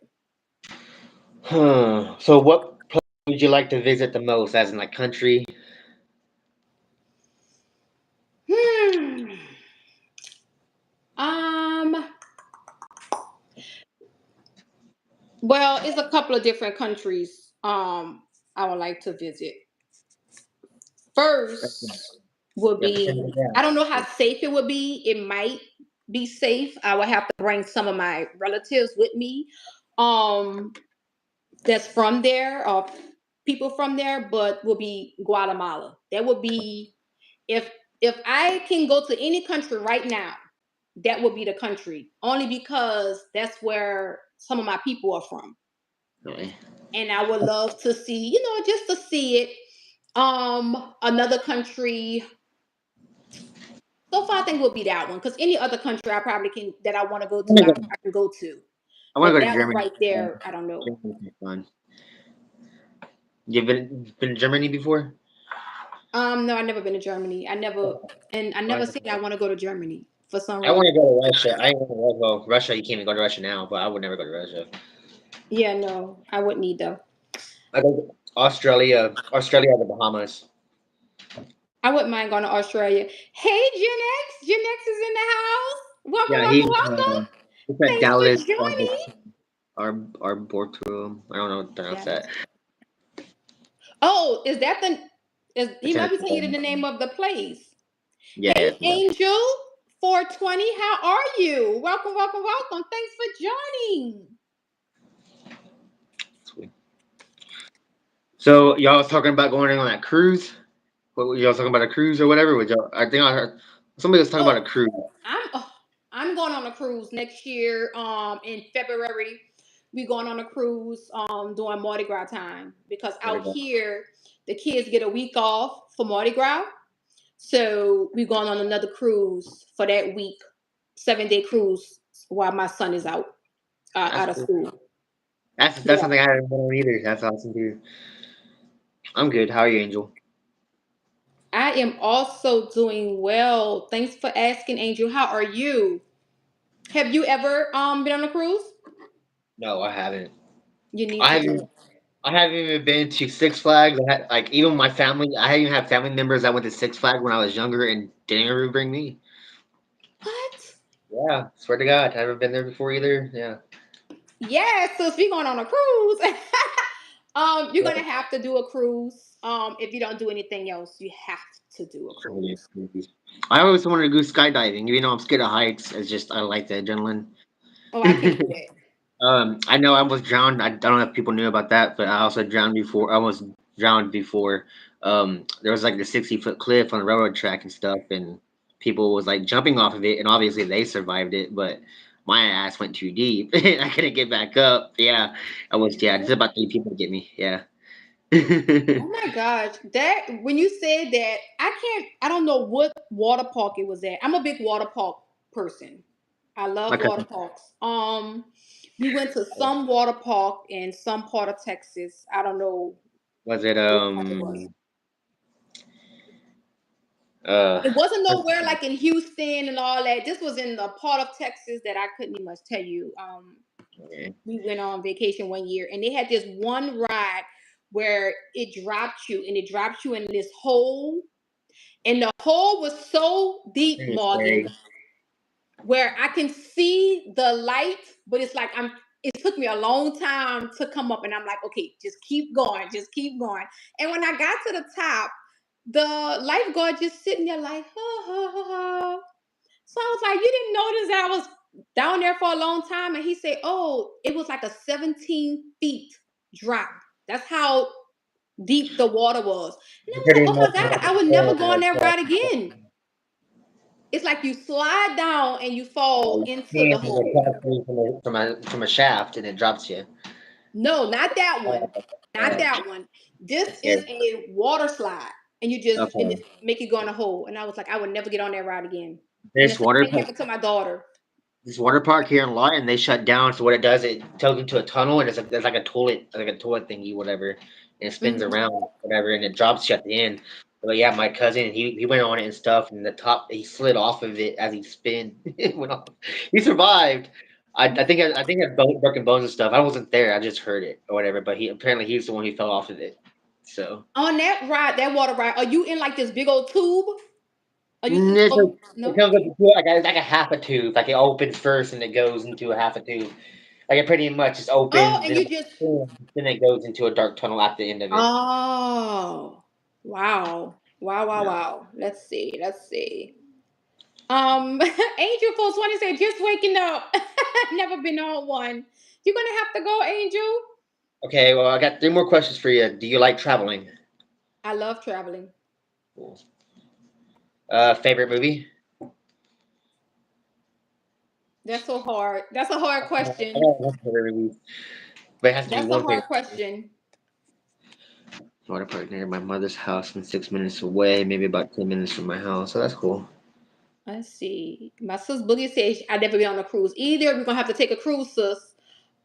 Huh. So what place would you like to visit the most, as in like country? Hmm. Um. Well, it's a couple of different countries. I would like to visit. First would Yeah, be I don't know how safe it would be. It might be safe. I would have to bring some of my relatives with me. Um, that's from there or people from there, but will be Guatemala. That would be if I can go to any country right now, that would be the country. Only because that's where some of my people are from. really. And I would love to see, just to see it. Another country so far I think will be that one. Because any other country I probably can that I want to go I to, want to I go. can go to. I want But to go to that one Germany. right there, I don't know. Germany's fun. You've been to Germany before? No, I've never been to Germany. I never said I want to go to Germany for some I want reason. to go to Russia. I want to go. Well, Russia. You can't even go to Russia now, but I would never go to Russia. Yeah, no, I wouldn't either. I go to Australia, or the Bahamas. I wouldn't mind going to Australia. Hey, Gen X. Gen X is in the house. Welcome, Yeah, welcome, welcome. he's at Thanks for Dallas. joining. Arboretum. I don't know how to pronounce that. Dallas. Oh, is that the? Is he might be telling you Botanical. the name of the place? Yeah, Hey, it's in Dallas. Angel. 420, how are you? Welcome, welcome, welcome. Thanks for joining. Sweet. So y'all was talking about going on that cruise. What y'all was talking about a cruise or whatever? With y'all, I think I heard somebody was talking about a Oh, cruise. I'm going on a cruise next year. In February, we going on a cruise. During Mardi Gras time because What out about? here the kids get a week off for Mardi Gras, so we going on another cruise for that week, 7 day cruise while my son is That's out of cool. school. That's Yeah, something I haven't been on either. That's awesome too. I'm good. How are you, Angel? I am also doing well. Thanks for asking, Angel. How are you? Have you ever been on a cruise? No, I haven't. You need I to do haven't. it. I haven't even been to Six Flags. I had, like even my family. I even have family members that went to Six Flags when I was younger and didn't ever bring me. What? Yeah, swear to God, I haven't been there before either. Yeah. Yes, so if we're going on a cruise, you're Yeah. gonna have to do a cruise. If you don't do anything else, you have to do a cruise. I always wanted to go skydiving. Even though I'm scared of heights, it's just I like the adrenaline. Oh, I can't do that. I know I was drowned. I don't know if people knew about that, but I also drowned before. I almost drowned before. There was like the 60-foot cliff on the railroad track and stuff, and people was like jumping off of it, and obviously they survived it, but my ass went too deep, and I couldn't get back up. Yeah, I was. Yeah, just about 3 people to get me. Yeah. Oh my gosh, that when you said that, I don't know what water park it was at. I'm a big water park person. I love Like, water parks. We went to some water park in some part of Texas. I don't know was it what one it was. uh It wasn't nowhere like in Houston and all that. This was in the part of Texas that I couldn't even tell you. We went on vacation one year and they had this one ride where it dropped you in this hole, and the hole was so deep, pretty scary. Morgan, where I can see the light, but it's like it took me a long time to come up, and I'm like, okay, just keep going, just keep going. And when I got to the top, the lifeguard just sitting there like, ha ha ha ha. So I was like, you didn't notice that I was down there for a long time? And he said, oh, it was like a 17 feet drop. That's how deep the water was. And I was like, Pretty oh much my God, like I would never go on that ride again. uh, It's like you slide down and you fall into the hands will hole. drop through from a shaft and it drops you. No, not that one. Not Uh, that one. This that's is scary. a water slide. And Okay. it make you go in a hole. And I was like, I would never get on that ride again. And the This same water thing park, happened to my daughter. this water park here in Lawton, they shut down. So what it does, it goes into a tunnel and there's like a toilet, thingy, whatever, and it spins Mhm. around, whatever, and it drops you at the end. But yeah, my cousin, he went on it and stuff, and the top he slid off of it as he spin. It went off. He survived. I think I had broken bones and stuff. I wasn't there. I just heard it or whatever. But he's the one who fell off of it. So. On that ride, that water ride, are you in like this big old tube? Are you? It's Oh, like, it no. comes with a tube, like it's like a half a tube. Like it opens first and it goes into a half a tube. Like it pretty much just Oh, opens and and you just. then it goes into a dark tunnel at the end of it. Oh, wow, wow, wow, Yeah. wow. Let's see. Let's see. Angel 420 said, just waking up. Never been on one. You're gonna have to go, Angel. Okay, well I got 3 more questions for you. Do you like traveling? I love traveling. Cool. Favorite movie? That's so hard. That's a hard I question. got one favorite movie, but it has to be That's a one hard favorite. question. Water park near my mother's house and 6 minutes away, maybe about 10 minutes from my house. So that's cool. Let's see. My sis Boogie says I never been on a cruise either. We're gonna have to take a cruise, sis.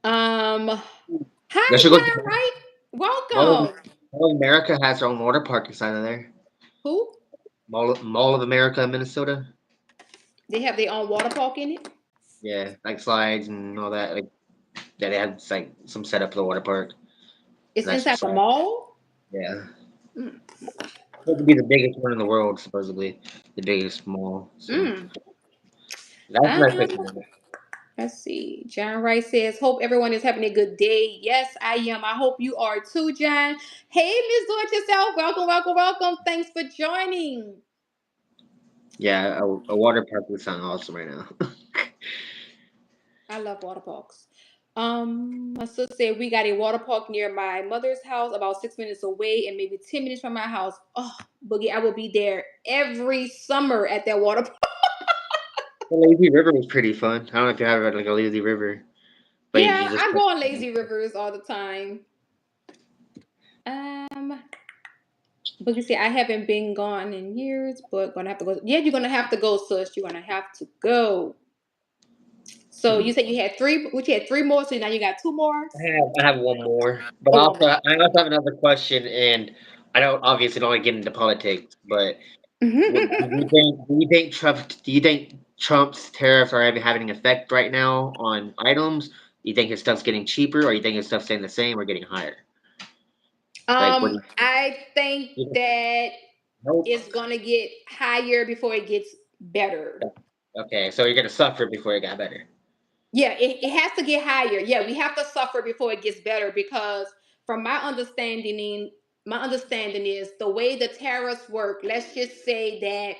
They Hi, should go John to Wright. Mall of, Welcome. Mall of America has their own water park inside of there. Who? Mall of America, Minnesota. They have their own water park in it. Yeah, like slides and all that. Like that they had like some setup for the water park. It's Nice inside the facade. mall. Yeah, Mm. supposed to be the biggest one in the world, supposedly the biggest mall. So Mm. that's a nice place to Um, go. let's see. John Wright says, "Hope everyone is having a good day." Yes, I am. I hope you are too, John. Hey, Miss Do It Yourself. Welcome, welcome, welcome. Thanks for joining. Yeah, a water park would sound awesome right now. I love water parks. My sister said we got a water park near my mother's house, about 6 minutes away, and maybe 10 minutes from my house. Oh, Boogie, I will be there every summer at that water park. The lazy river was pretty fun. I don't know if you have like a lazy river, but Yeah, you just I go on lazy rivers all the time. Um, Boogie said I haven't been gone in years, but gonna have to go. Yeah, you're gonna have to go, sis. You're gonna have to go. So hmm. you said you had three, which you had three more, so now you got two more. I have one more, but Oh, one more. I also have another question, and I don't obviously don't want to get into politics, but do you think Trump's tariffs are having an effect right now on items? Do you think his stuff's getting cheaper, or you think his stuff's staying the same or getting higher? Like, what do I think you? that Nope. it's gonna get higher before it gets better. Okay, so you're gonna suffer before it got better. Yeah, it has to get higher. Yeah, we have to suffer before it gets better because from my understanding is the way the tariffs work. Let's just say that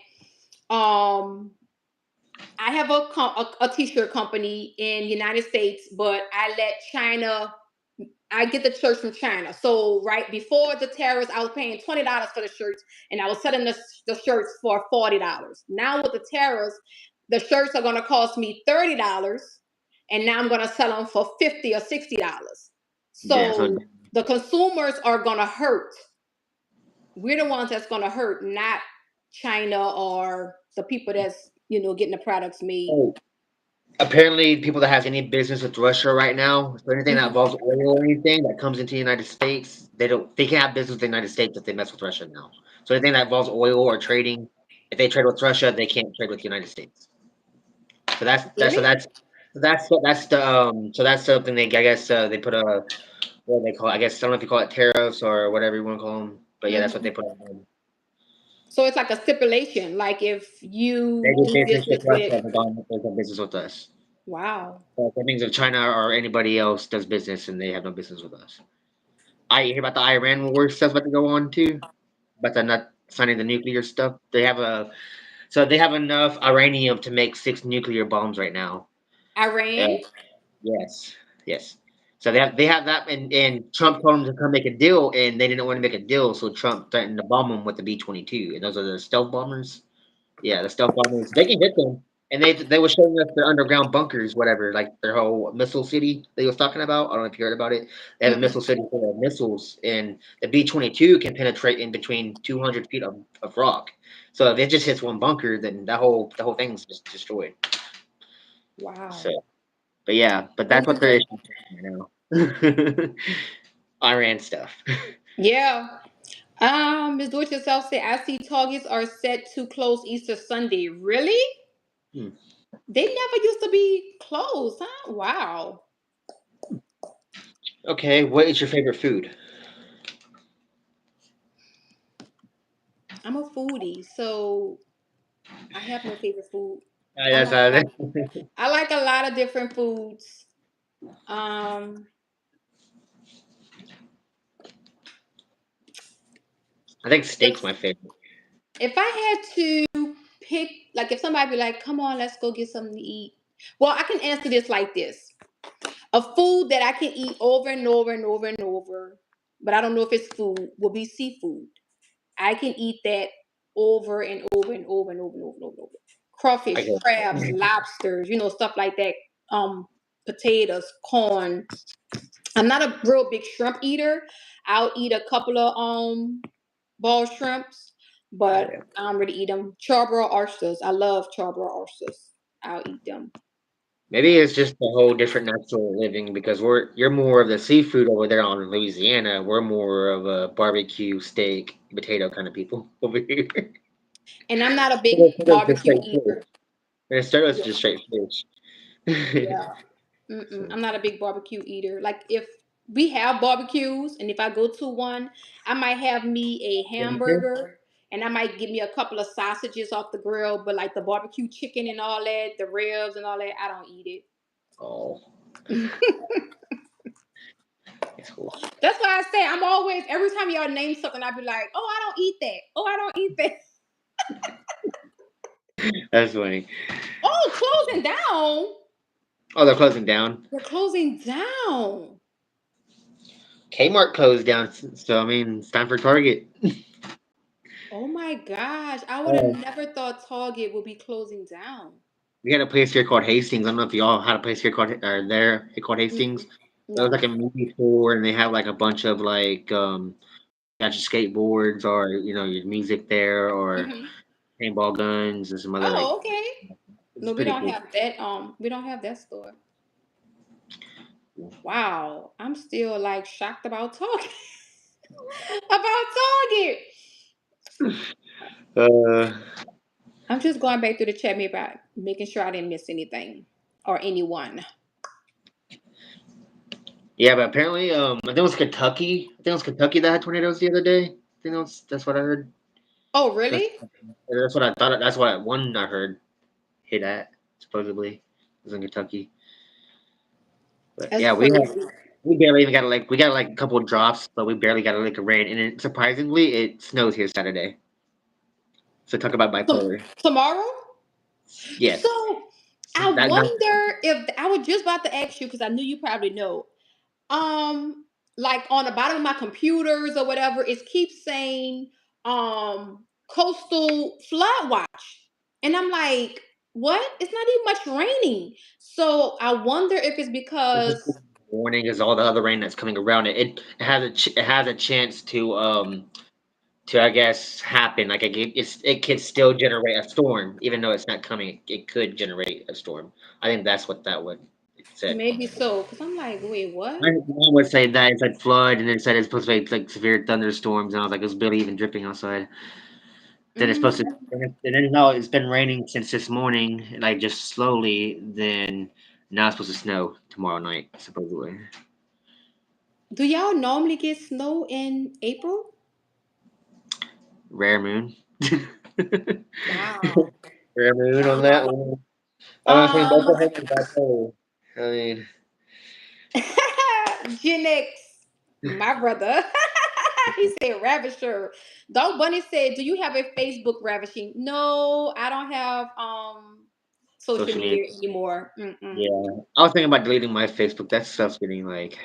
I have a t-shirt company in the United States, but I let China. I get the shirts from China. So right before the tariffs, I was paying $20 for the shirts, and I was selling the shirts for $40. Now with the tariffs, the shirts are going to cost me $30, and now I'm going to sell them for $50 or $60. Yeah. So So the consumers are going to hurt. We're the ones that's going to hurt, not China or the people that's getting the products made. oh, apparently, people that has any business with Russia right now, so anything that Mhm. involves oil or anything that comes into the United States, they can't have business with the United States if they mess with Russia now. So anything that involves oil or trading, if they trade with Russia, they can't trade with the United States. So Really? that's something they I guess they put a what do they call it? I guess I don't know if you call it tariffs or whatever you want to call them, but yeah, that's what they Mhm. put on them. So it's like a stipulation. Like if They you do do business with business with, Russia, but they do business with us. wow. So that means if China or anybody else does business and they have no business with us. I hear about the Iran war stuff's about to go on too, but they're not signing the nuclear stuff. They have enough uranium to make 6 nuclear bombs right now. Uh, Iran? yes, yes. So they have that, and Trump told them to come make a deal, and they didn't want to make a deal, so Trump threatened to bomb them with the B-22, and those are the stealth bombers. Yeah, the stealth bombers. They can hit them, and they were showing us their underground bunkers, whatever, like their whole missile city they was talking about. I don't know if you heard about it. They have a Mm-mm. missile city full of missiles, and the B-22 can penetrate in between 200 feet of rock. So if it just hits one bunker, then the whole thing's just destroyed. So, Wow. but yeah, but Oh that's my what they're God. issuing right now. Iran stuff. Yeah. Ms. Do It Yourself said, I see targets are set to close Easter Sunday. Really? Hmm. They never used to be closed, huh? Wow. Okay, what is your favorite food? I'm a foodie, so I have no favorite food. I That's like a lot. I like a lot of different foods. Um, I think steak's if my favorite. if I had to pick, like, if somebody be like, "Come on, let's go get something to eat," well, I can answer this like this: a food that I can eat over and over and over and over, but I don't know if it's food, will be seafood. I can eat that over and over and over and over and over and over. And over. I Crawfish, guess. crabs, lobsters, stuff like that. Potatoes, corn. I'm not a real big shrimp eater. I'll eat a couple of ball shrimps, Oh but yeah. I don't really eat them. Charbroil oysters. I love charbroil oysters. I'll eat them. Maybe it's just a whole different natural living because you're more of the seafood over there on Louisiana. We're more of a barbecue, steak, potato kind of people over here. And I'm not a big Minnesota's just barbecue straight fish. eater. Minnesota's Yeah. just straight fish. Yeah. Mm-mm. So, I'm not a big barbecue eater. Like if we have barbecues, and if I go to one, I might have me a hamburger, and I might get me a couple of sausages off the grill. But like the barbecue chicken and all that, the ribs and all that, I don't eat oh, it. it's cool. That's why I say I'm always every time y'all name something, I'd be like, "Oh, I don't eat that. Oh, I don't eat that." That's funny. Oh, closing down. Oh, they're closing down. They're closing down. Kmart closed down, so I mean, it's time for Target. Oh my gosh. I would have Oh, never thought Target would be closing down. we had a place here called Hastings. I don't know if y'all had a place here called or there it called Hastings. Mm-mm. It was No. like a movie store, and they had like a bunch of like got your skateboards or your music there or Hmm. paintball guns and some other like Oh, okay. it's No, we pretty don't cool. have that. We don't have that store. Wow. I'm still like shocked about Target. About Target. Uh, I'm just going back through the chat, maybe making sure I didn't miss anything or anyone. yeah, but apparently, I think it was Kentucky. I think it was Kentucky that had tornadoes the other day. I think that's what I heard. Oh, That's really? that's what I thought. That's what one I heard hit at supposedly it was in Kentucky. But That's yeah, crazy. we barely even got we got like a couple of drops, but we barely got a lick of rain. And surprisingly, it snows here Saturday. So talk about bipolar. Tomorrow? Yes, So I that no, wonder if I was just about to ask you because I knew you probably know. Um, like on the bottom of my computers or whatever, it keeps saying coastal flood watch. And I'm like, what? It's not even much raining. So I wonder if it's it's just because warning is all the other rain that's coming around it. It has it has a chance to I guess happen. Like it could still generate a storm, even though it's not coming. It could generate a storm. I think that's what that would it said. maybe so. Because I'm like, wait, what? Mine would say that it said flood, and then it said it's supposed to be like severe thunderstorms, and I was like, it was barely even dripping outside. Then it's supposed to, Mm. and then no, it's been raining since this morning, like just slowly. Then now it's supposed to snow tomorrow night, supposedly. Do y'all normally get snow in April? Rare moon. Wow. Rare moon on that Wow. one. I mean, between Um, both of him and bipolar. I mean, Gen X, my brother. He said ravisher. Dog Bunny said, "Do you have a Facebook ravishing?" No, I don't have social social media. media anymore. Mm-mm. Yeah, I was thinking about deleting my Facebook. That stuff's getting like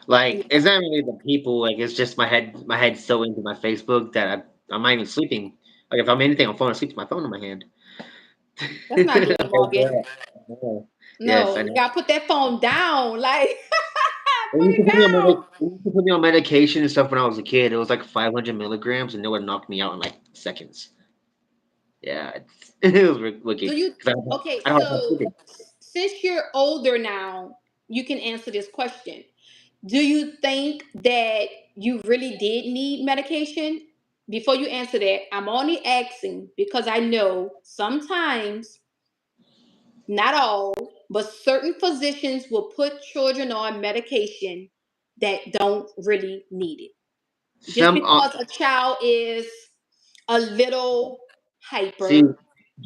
it's not really the people. Like it's just my head's so into my Facebook that I'm not even sleeping. Like if I'm anything, I'm falling asleep with my phone in my hand. That's not good, Morgan. No. Yes, No, I you know. gotta put that phone down. Like, They put used to it put me on down. they used to put me on medication and stuff when I was a kid. It was like 500 milligrams, and it would knock me out in like seconds. Yeah, it was Do wicked you? because Okay, I don't have so sleeping. since you're older now, you can answer this question. Do you think that you really did need medication? Before you answer that, I'm only asking because I know sometimes, not all, but certain physicians will put children on medication that don't really need it. Just Some because a child is a little See, hyper.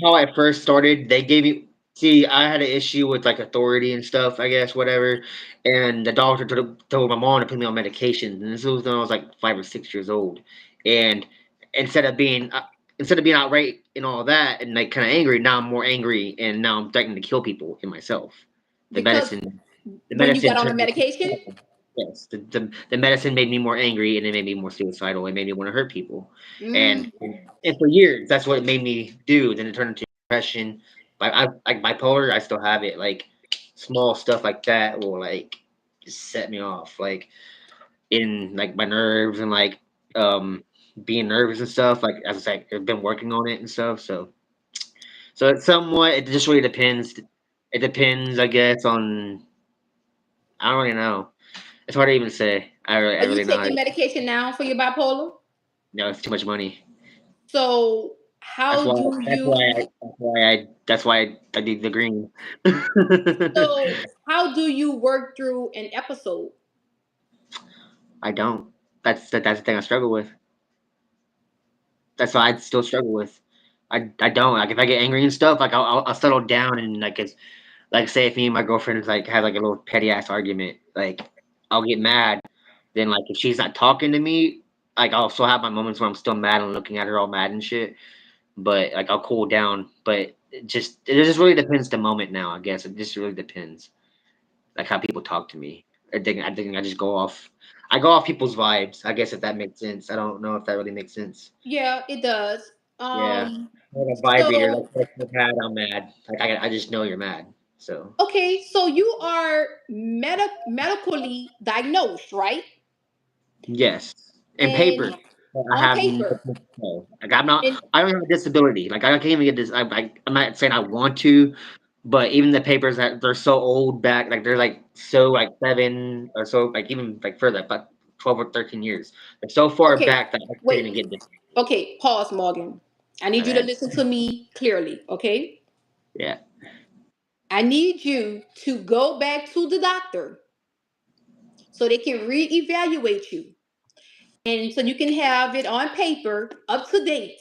how I first started, they gave me. See, I had an issue with like authority and stuff, I guess, whatever. And the doctor told my mom to put me on medication. And this was when I was like 5 or 6 years old. And instead of being uh, instead of being outright and all that and like kind of angry, now I'm more angry and now I'm threatening to kill people in myself. The Because medicine, the when you medicine got on the turned me. medication, Yes, the medicine made me more angry and it made me more suicidal. It made me want to hurt people. mm, And for years, that's what it made me do. Then it turned into depression. Like bipolar, I still have it. Like small stuff like that will like just set me off. Like in like my nerves and like um being nervous and stuff. Like as I said, I've been working on it and stuff. So it's somewhat. It just really depends. It depends, I guess, on I don't really know. It's hard to even say. I are you really know how taking to. medication now for your bipolar? No, it's too much money. So That's how why. do That's why. you That's why I did the green. so how do you work through an episode? I don't. That's the thing I struggle with. That's what I still struggle with. I don't like if I get angry and stuff. Like I'll settle down and like it's like say if me and my girlfriend like have like a little petty ass argument. Like I'll get mad. Then like if she's not talking to me, like I'll still have my moments where I'm still mad and looking at her all mad and shit. but like I'll cool down. But it just really depends the moment now. I guess it just really depends like how people talk to me. I think I just go off people's vibes. I guess if that makes sense. I don't know if that really makes sense. Yeah, it does. Yeah, Um, like a vibe reader. so Like if you're mad, I'm mad. Like I just know you're mad. So okay, so you are medically diagnosed, right? yes, in And paper, I on have paper. no. Like I'm not. And I don't have a disability. Like I can't even get this. I'm not saying I want to, but even the papers that they're so old back, like they're like so like 7 or so, like even like further, like 12 or 13 years, like so far okay, back that I couldn't wait. even get this. Okay, pause, Morgan. I My need you to bad. listen to me clearly, okay? Yeah. I need you to go back to the doctor so they can reevaluate you. And so you can have it on paper, up to date.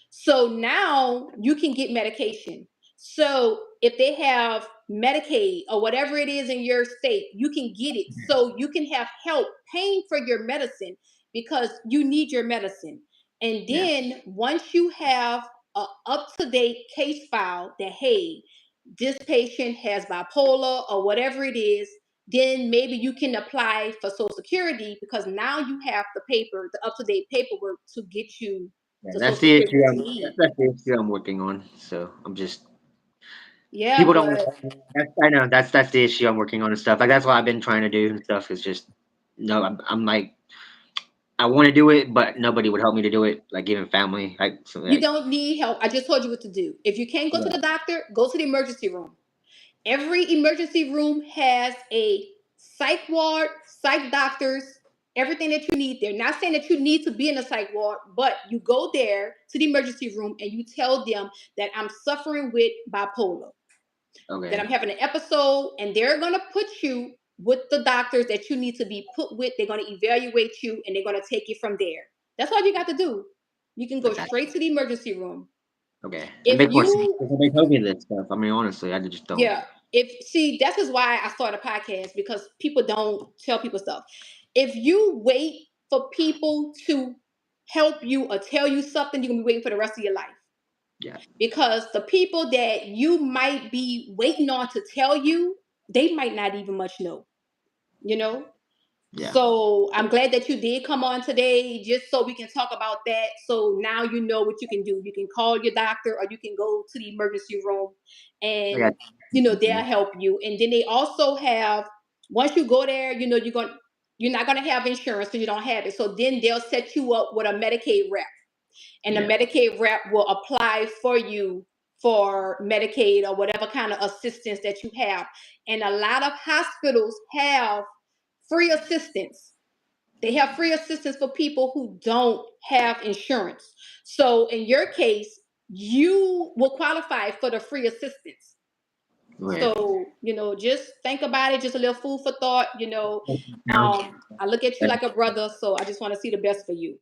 So now you can get medication. So if they have Medicaid or whatever it is in your state, you can get it. So you can have help paying for your medicine because you need your medicine. And Yeah. then once you have a up to date case file that hey, this patient has bipolar or whatever it is, then maybe you can apply for Social Security because now you have the paper, the up to date paperwork to get you Yeah, the that's Social the Security issue. that you need. That's the issue I'm working on. So I'm just Yeah, people don't. but I know that's the issue I'm working on and stuff. Like that's what I've been trying to do and stuff. Is just no. I'm like I want to do it, but nobody would help me to do it. Like even family. Like so you like don't need help. I just told you what to do. If you can't go to yeah. the doctor, go to the emergency room. Every emergency room has a psych ward, psych doctors, everything that you need there. Not saying that you need to be in a psych ward, but you go there to the emergency room and you tell them that I'm suffering with bipolar, that Okay. I'm having an episode, and they're going to put you with the doctors that you need to be put with. They're going to evaluate you and they're going to take it from there. That's all you got to do. You can I go got straight to the emergency room. okay. It If makes more sense you, because they told me this stuff. I mean, honestly, I just don't. yeah, if see, that's is why I started a podcast because people don't tell people stuff. If you wait for people to help you or tell you something, you're gonna be waiting for the rest of your life. Yeah. Because the people that you might be waiting on to tell you, they might not even much know, you know? Yeah. So I'm glad that you did come on today just so we can talk about that. So now you know what you can do. You can call your doctor or you can go to the emergency room I got and they'll you. help you. And then they also have once you go there, you're not gonna have insurance because you don't have it. So then they'll set you up with a Medicaid rep and the Yeah. Medicaid rep will apply for you for Medicaid or whatever kind of assistance that you have. And a lot of hospitals have free assistance. They have free assistance for people who don't have insurance. So in your case, you will qualify for the free assistance. Okay. So, just think about it, just a little food for thought. I look at you like a brother, so I just want to see the best for you.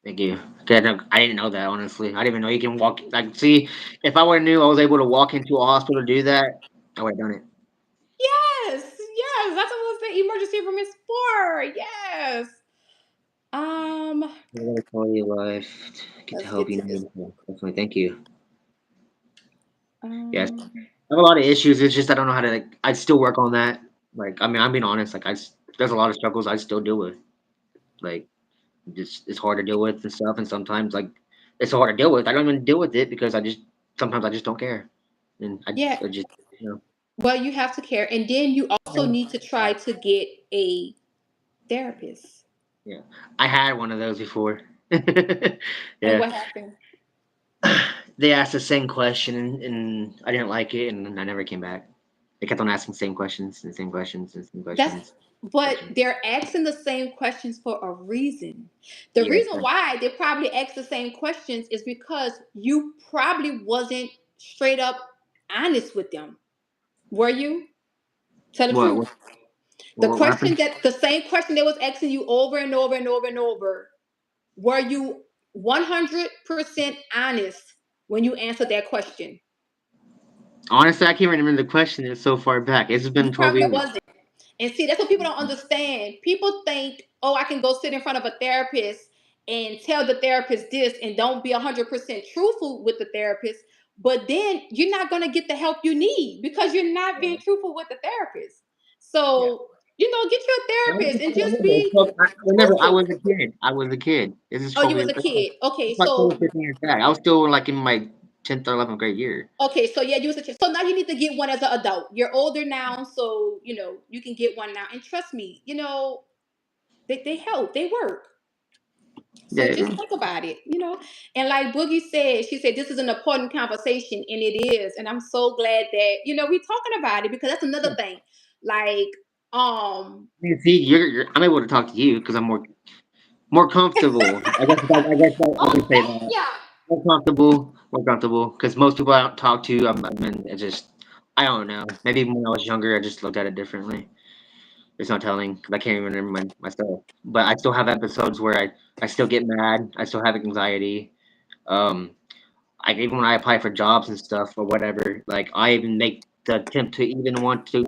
Thank you. 'Cause I didn't know that honestly. I didn't even know you can walk. Like, see, if I would have knew I was able to walk into a hospital to do that, I would have done it. Yes, yes, that's what the emergency room is for. Yes. Um, What a quality of life. Get the let's help get you to this. need. Yeah, definitely. Thank you. Yes, Um, I have a lot of issues. It's just I don't know how to. Like, I still work on that. Like, I mean, I'm being honest. Like, there's a lot of struggles I still deal with. Like, just it's hard to deal with and stuff. And sometimes like it's so hard to deal with. I don't even deal with it because sometimes I just don't care. And yeah. I just you know Well, you have to care, and then you also need to try to get a therapist. yeah. I had one of those before. And Yeah. what happened? They asked the same question and I didn't like it and I never came back. They kept on asking the same questions and the same questions and the same That's questions. but Questions. they're asking the same questions for a reason. The Yeah. reason why they probably asked the same questions is because you probably wasn't straight up honest with them. Were you? Tell the What truth. what what happened? The same question they was asking you over and over and over and over. Were you 100% honest when you answered that question? Honestly, I can't remember the question. It's so far back. It's been You 12 probably years. wasn't. And see, that's what people don't understand. People think, oh, I can go sit in front of a therapist and tell the therapist this and don't be 100% truthful with the therapist, but then you're not going to get the help you need because you're not being Yeah. truthful with the therapist. Yeah. So, get your I therapist and just remember, be whenever I truthful. was a kid, I was a kid. This is Oh, you 12 was years. a kid. Okay, It's like so 12 15 years back. I was still like in my 10th or 11th grade year. yeah, you was a kid. So now you need to get one as an adult. You're older now, so you can get one now. And trust me, they help, they work. So just Yeah. think about it. And like Boogie said, she said this is an important conversation, and it is. And I'm so glad that we're talking about it because that's another thing. Like, You see, I'm able to talk to you because I'm more comfortable. I oh would say that yeah. more comfortable. Because most people I don't talk to, I mean, it just I don't know. Maybe when I was younger, I just looked at it differently. There's no telling 'cause I can't even remember myself. But I still have episodes where I still get mad. I still have anxiety. Um, even when I apply for jobs and stuff or whatever, like I even make the attempt to even want to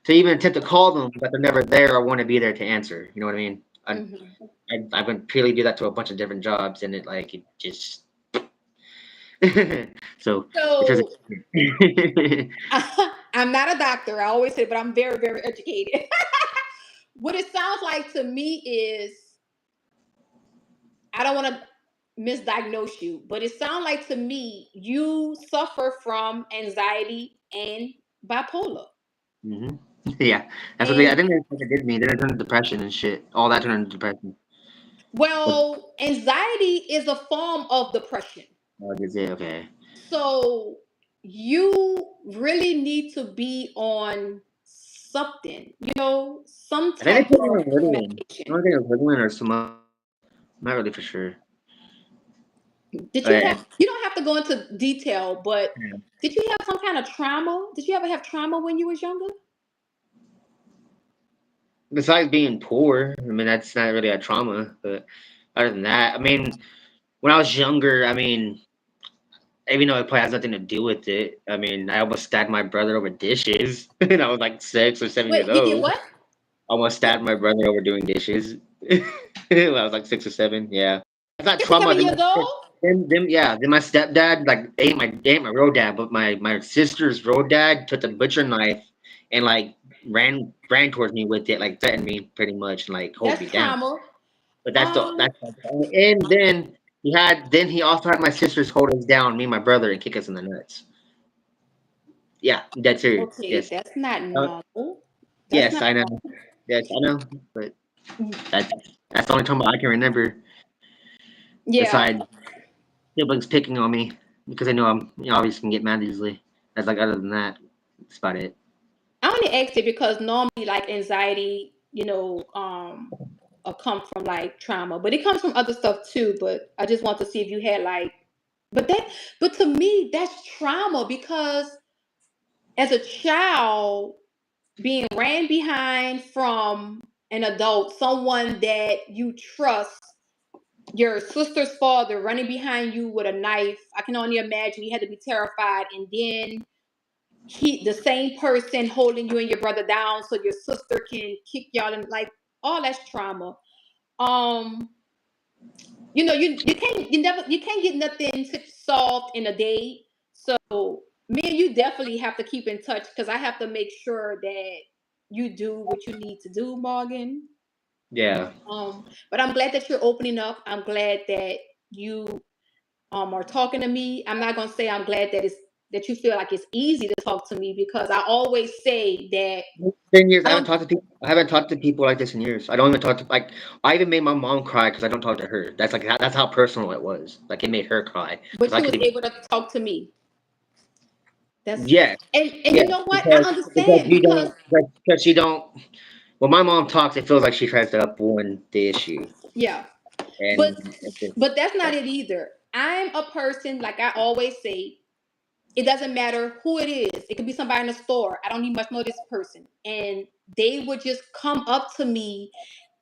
even attempt to call them, but they're never there or want to be there to answer. You know what I mean? Hmm. I've been purely do that to a bunch of different jobs, and it just so if there's So a I'm not a doctor. I always say, but I'm very, very educated. What it sounds like to me is I don't want to misdiagnose you, but it sounds like to me you suffer from anxiety and bipolar. hmm yeah, that's what I And think that's what it did to me. Then it turned into depression and shit. All that turned into depression. But well, anxiety is a form of depression. is it okay? So you really need to be on something, some I think they type put me of on Ritalin. I medication. don't think it was Ritalin or some. I'm not really for sure. Did you Uh, have, you don't have to go into detail, but yeah. did you have some kind of trauma? Did you ever have trauma when you was younger? Besides being poor, I mean that's not really a trauma. But other than that, I mean, when I was younger, I mean, even though it probably has nothing to do with it, I mean, I almost stabbed my brother over dishes, and I was like 6 or 7 years Wait, you did old. what? Almost stabbed my brother over doing dishes. When I was like 6 or 7. Yeah, that's not Six or trauma. 7 years old? Then my stepdad like ate my real dad, but my sister's real dad took the butcher knife and like ran towards me with it, like threatened me pretty much, and like hold me That's down. trauma. But Um, and then he also had my sisters hold us down, me and my brother, and kick us in the nuts. Yeah, dead serious. okay, Yes. that's not Uh, normal. That's yes, not I know. normal. Yes, I know. But that's that's the only time I can remember. Yeah. Besides siblings picking on me because they know obviously can get mad easily. That's like other than that, that's about it. I only asked it because normally like anxiety, come from like trauma, but it comes from other stuff too. But I just want to see if you had like, but that, but to me, that's trauma because as a child, being ran behind from an adult, someone that you trust, your sister's father running behind you with a knife. I can only imagine you had to be terrified, and then the same person holding you and your brother down so your sister can kick y'all and like all that's trauma. Um, you can't get nothing solved in a day. So me and you definitely have to keep in touch because I have to make sure that you do what you need to do, Morgan. Yeah. But I'm glad that you're opening up. I'm glad that you are talking to me. I'm not gonna say I'm glad that you feel like it's easy to talk to me because I always say that 10 years. I don't. I haven't talked to people like this in years. I don't even talk to like. I even made my mom cry because I don't talk to her. That's how personal it was. Like it made her cry because But I you could was even. able to talk to me. That's Yes. and Yes. you know what? I Because understand you because don't because she don't. When my mom talks, it feels like she tries to upwind the issue, yeah, but and it's just that's not that. it either. I'm a person like I always say. It doesn't matter who it is. It could be somebody in the store. I don't even much know this person, and they would just come up to me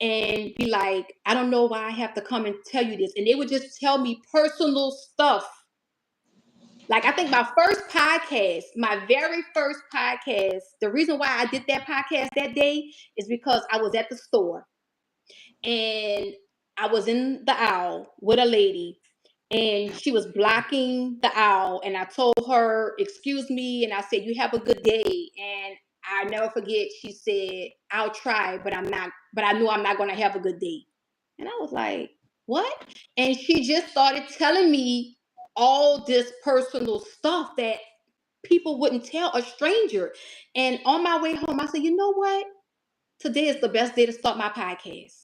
and be like, "I don't know why I have to come and tell you this," and they would just tell me personal stuff. Like I think my very first podcast, the reason why I did that podcast that day is because I was at the store and I was in the aisle with a lady, and she was blocking the aisle, and I told her, "Excuse me," and I said, "You have a good day." And I never forget, she said, "I'll try, but I'm not, but I know I'm not gonna have a good day." And I was like, "What?" And she just started telling me all this personal stuff that people wouldn't tell a stranger. And on my way home, I said, "You know what? Today is the best day to start my podcast."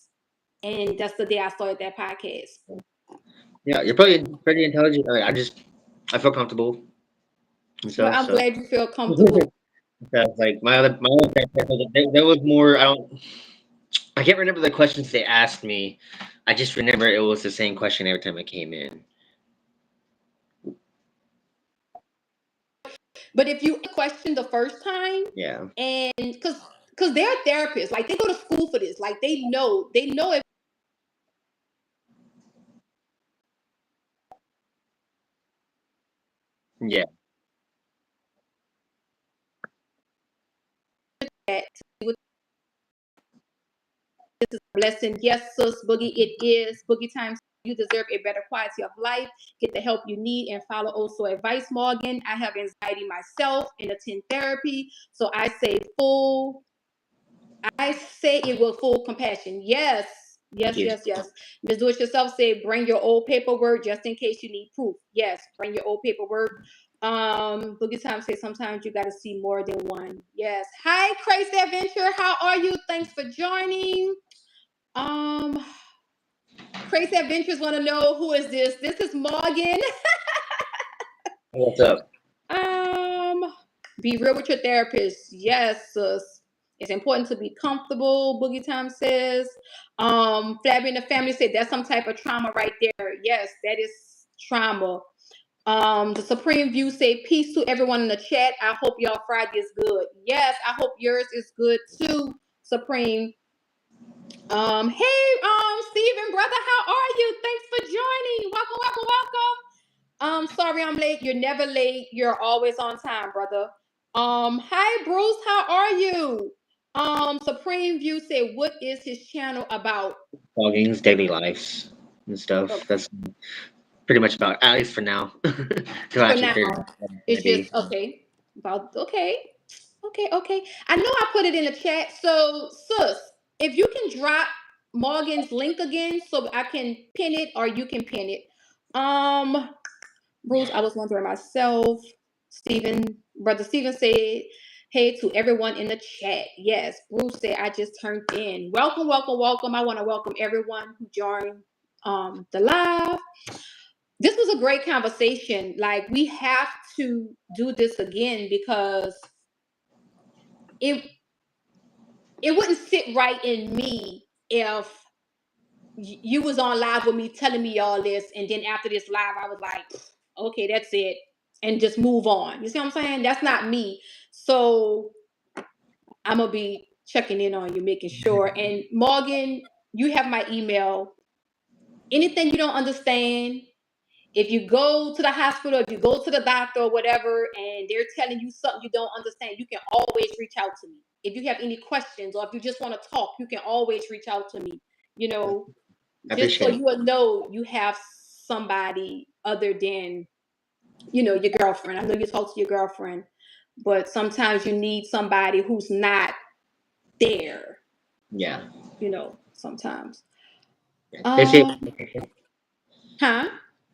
And that's the day I started that podcast. Yeah, you're probably pretty intelligent. I feel comfortable and Well, stuff. I'm So glad you feel comfortable. that's like my other therapist, there was more. I can't remember the questions they asked me. I just remember it was the same question every time I came in. But if you question the first time, Yeah, and because they're therapists, like they go to school for this, like they know if yeah, that this is a blessing. Yes, sis, Boogie, it is Boogie time. You deserve a better quality of life. Get the help you need and follow also advice, Morgan. I have anxiety myself and attend therapy, so I say it with full compassion. Yes, thank yes, you. yes, yes. Ms. Do It Yourself say bring your old paperwork just in case you need proof. Yes, bring your old paperwork. Boogie Time say sometimes you gotta see more than one. Yes. Hi, Crazy Adventure. How are you? Thanks for joining. Um, Crazy Adventures want to know who is this? This is Morgan. What's up? Um, be real with your therapist. Yes, sis. It's important to be comfortable. Boogie Time says. Flabby and the family said that's some type of trauma right there. Yes, that is trauma. The Supreme View say peace to everyone in the chat. I hope y'all Friday is good. Yes, I hope yours is good too, Supreme. Hey, Stephen, brother, how are you? Thanks for joining. Welcome, welcome, welcome. Sorry I'm late. You're never late. You're always on time, brother. Hi Bruce, how are you? Supreme View said, what is his channel about? Blogging's daily lives and stuff. Okay. That's pretty much about, at least for now. Till I For actually now, figure out what it's gonna it's just be. okay. About okay. Okay, okay. I know I put it in the chat. So, sis, if you can drop Morgan's link again so I can pin it or you can pin it. Um, Bruce, I was wondering myself. Stephen, brother Stephen said, hey to everyone in the chat. Yes, Bruce said, I just turned in. Welcome, welcome, welcome. I want to welcome everyone who joined the live. This was a great conversation. Like, we have to do this again because it it wouldn't sit right in me if you was on live with me telling me all this, and then after this live I was like, okay, that's it, and just move on. You see what I'm saying? That's not me. So I'm gonna be checking in on you, making sure. And Morgan, you have my email. Anything you don't understand, if you go to the hospital, if you go to the doctor or whatever, and they're telling you something you don't understand, you can always reach out to me. If you have any questions or if you just want to talk, you can always reach out to me. You know, I just so appreciate you will know you have somebody other than, your girlfriend. I know you talk to your girlfriend, but sometimes you need somebody who's not there, it. Yeah. sometimes. Yeah. They say Um, huh?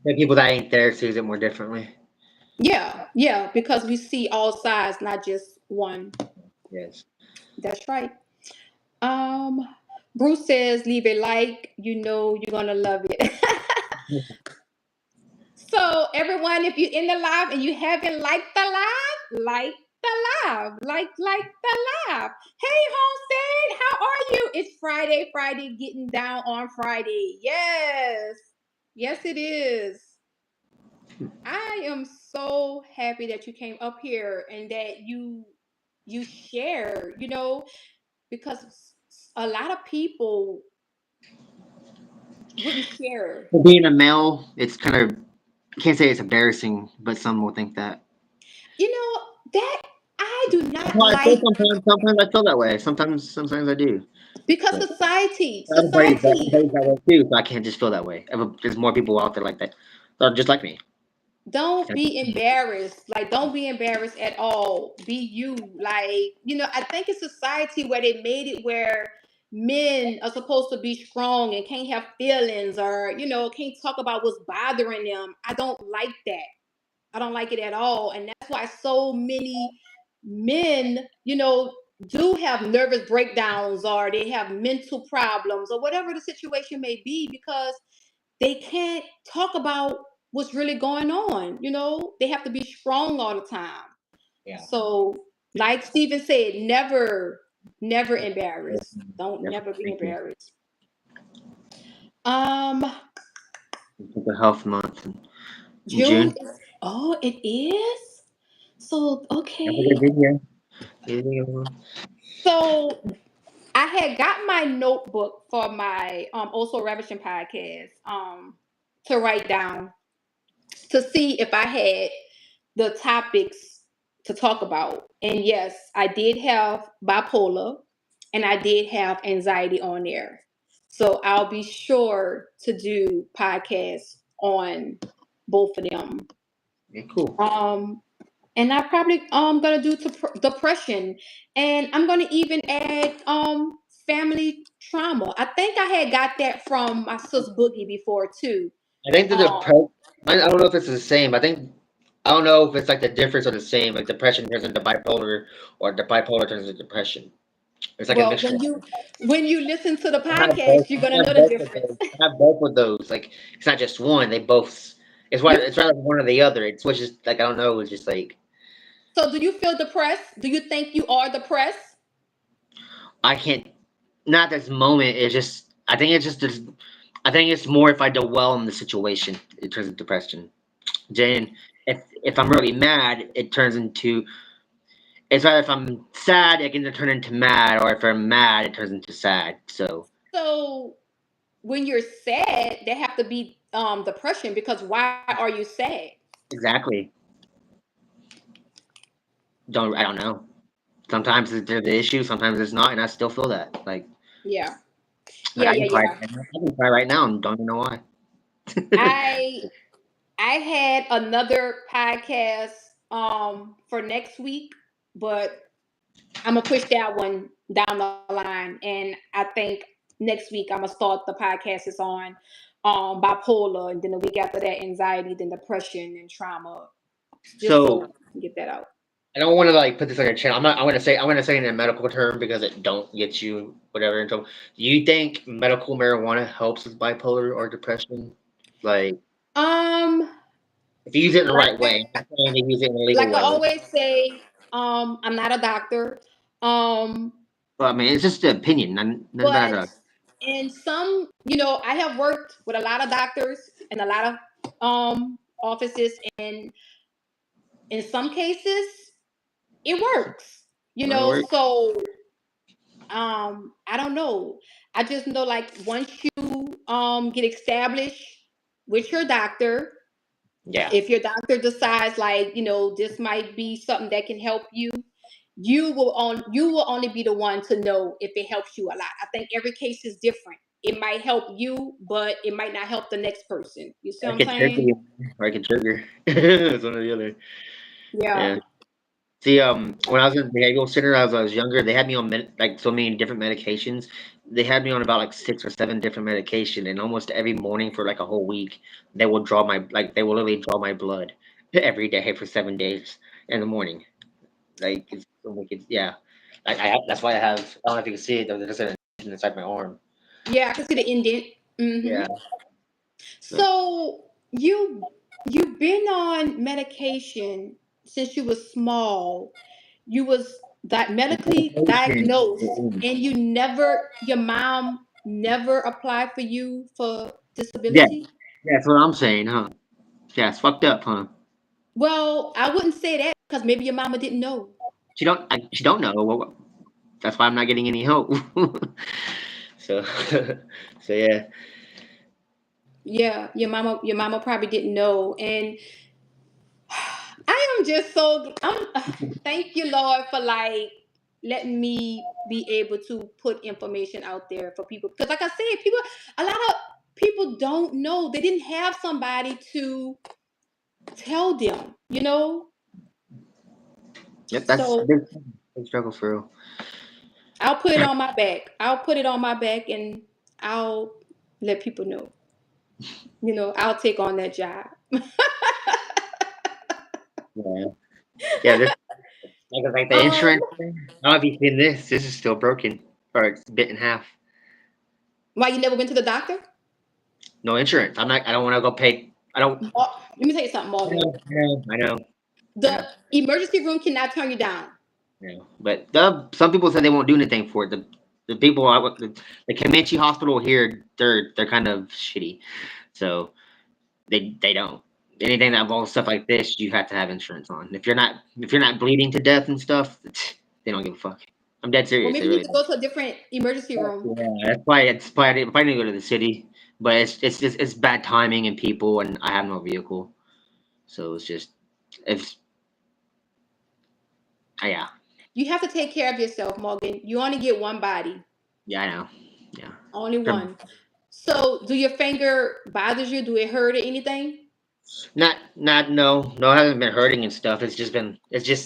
the people that ain't there sees it more differently. Yeah, yeah, because we see all sides, not just one. Yes. That's right. Um, Bruce says, leave a like, you're gonna love it. So, everyone, if you're in the live and you haven't liked the live, like the live, like the live. Hey, Homestead, how are you? It's Friday, Friday, getting down on Friday. Yes, yes, it is. I am so happy that you came up here and that you share. Because a lot of people wouldn't share. For being a male, it's kind of, I can't say it's embarrassing, but some will think that. That I do That's not how I feel like. sometimes. Sometimes I feel that way. Sometimes I do. Because But society. everybody's that way too, so I can't just feel that way. There's more people out there like that, that are just like me. Don't be embarrassed. Like, don't be embarrassed at all. Be you. Like, I think it's society where they made it where men are supposed to be strong and can't have feelings, or, can't talk about what's bothering them. I don't like that. I don't like it at all. And that's why so many men, do have nervous breakdowns, or they have mental problems, or whatever the situation may be, because they can't talk about what's really going on. They have to be strong all the time. Yeah. So, like Steven said, never embarrassed. Don't Yes, never be thank you. embarrassed. Um, Mental Health Month in June June. is, oh, it is. So, Have a good okay. video. Good video. So I had got my notebook for my also ravishing podcast to write down, to see if I had the topics to talk about. And yes, I did have bipolar and I did have anxiety on there. So I'll be sure to do podcasts on both of them. Yeah, cool. Um and I probably gonna do depression, and I'm gonna even add family trauma. I think I had got that from my sis Boogie before too. I think that the Um, pro. I don't know if it's the same. I don't know if it's like the difference or the same. Like depression turns into bipolar, or the bipolar turns into depression. It's like a well, mixture. when you listen to the I have both. podcast, you're gonna I have know the both of difference. those. I have both of those. Like it's not just one. They both. It's why You it's rather one or the other. It's which is like I don't know. It's just like So do you feel depressed? Do you think you are depressed? I can't. Not this moment. It's just. I think it's just. I think it's more if I dwell in the situation. It turns into depression. Jane, if I'm really mad, it turns into. It's either if I'm sad, it can turn into mad, or if I'm mad, it turns into sad. So So when you're sad, there have to be depression, because why are you sad? exactly. I don't know. Sometimes it's the issue, sometimes it's not, and I still feel that. Yeah. Like Yeah, yeah, yeah. I can cry right now and don't even know why. I I had another podcast for next week, but I'm gonna push that one down the line, and I think next week I'm gonna start the podcast is on bipolar, and then the week after that anxiety, then depression and trauma, just so So we can get that out. I don't want to like put this on your channel. I'm gonna say it in a medical term because it don't get you whatever. And so, do you think medical marijuana helps with bipolar or depression? Like Um, if you use it in the like right way, I'm not saying to use it in a legal like I way. always say, I'm not a doctor, um, Well, I mean, it's just an opinion. None about but a in some, I have worked with a lot of doctors and a lot of offices, and in some cases it works. word. So I don't know. I just know, like, once you get established with your doctor, Yeah, if your doctor decides, like, this might be something that can help you, you will only be the one to know if it helps you a lot. I think every case is different. It might help you, but it might not help the next person. You see or what it I'm could trigger saying? you, or it could trigger. It's one or the other. Yeah. Yeah. See, when I was in the behavioral center, as I was younger, they had me on like so many different medications. They had me on about like 6 or 7 different medication, and almost every morning for like a whole week, they will literally draw my blood every day for 7 days in the morning. Like it's so wicked. Yeah, that's why I have. I don't know if you can see it. There's an injection inside my arm. Yeah, I can see the indent. Yeah. So, So you've been on medication since you was small. You was that medically diagnosed, and your mom never applied for you for yeah, disability. that's what I'm saying, huh? Yeah, it's fucked up, huh? Well, I wouldn't say that, because maybe your mama didn't know. She don't know. Well, that's why I'm not getting any help. So, so yeah. Yeah, your mama probably didn't know, and I am just so thank you, Lord, for, like, let me be able to put information out there for people, because like I said, people, a lot of people don't know, they didn't have somebody to tell them, you know. Yep, that's a So big struggle for real. I'll put it on my back. I'll put it on my back, and I'll let people know. You know, I'll take on that job. Yeah, yeah. This like the Um, insurance thing. I don't know if you've seen this. This is still broken, or it's bit in half. why you never went to the doctor? No insurance. I'm not. I don't want to go pay. I don't. Let me tell you something, I Morgan. know. I know. I know. I The know. emergency room cannot turn you down. Yeah. But some people said they won't do anything for it. The people the Comanche Hospital here, they're kind of shitty. So they don't. Anything that involves stuff like this, you have to have insurance on. If you're not bleeding to death and stuff, they don't give a fuck. I'm dead Well, serious. maybe They you need really to don't. go to a different emergency room. Yeah, that's why I didn't go to the city. But it's bad timing and people, and I have no vehicle, so it's just it's yeah. You have to take care of yourself, Morgan. You only get one body, Yeah, I know. Yeah. only From one. So, do your finger bothers you? Do it hurt or anything? not no, it hasn't been hurting and stuff. It's just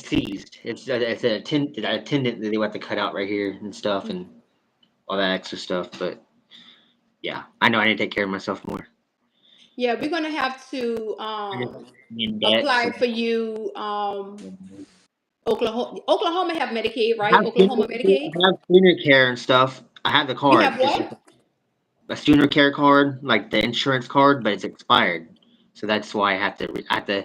seized. It's a tendon that they have to cut out right here and stuff and all that extra stuff. But yeah, I know I need to take care of myself more. Yeah, we're gonna have to I'm in debt, apply so for you. Oklahoma have Medicaid, I right? have Oklahoma Medicaid. senior care and stuff. I have the You card. have It's just what? a senior care card, like the insurance card, but it's expired. So that's why I have to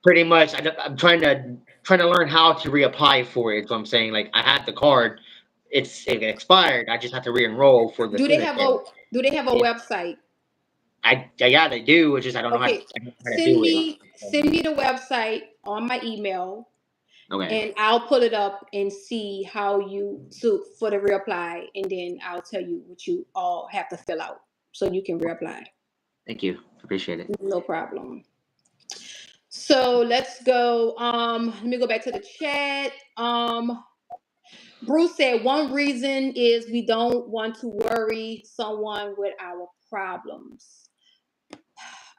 pretty much. I'm trying to learn how to reapply for it. So I'm saying like I have the card. It expired. I just have to re-enroll for the Do they senior have care. a Do they have a It, website? yeah, they do. It's just I don't know Okay, how to do it. send me the website on my email, Okay, and I'll pull it up and see how you so for the reapply, and then I'll tell you what you all have to fill out so you can reapply. thank you. Appreciate it. No problem. So let's go. Let me go back to the chat. Bruce said one reason is we don't want to worry someone with our problems.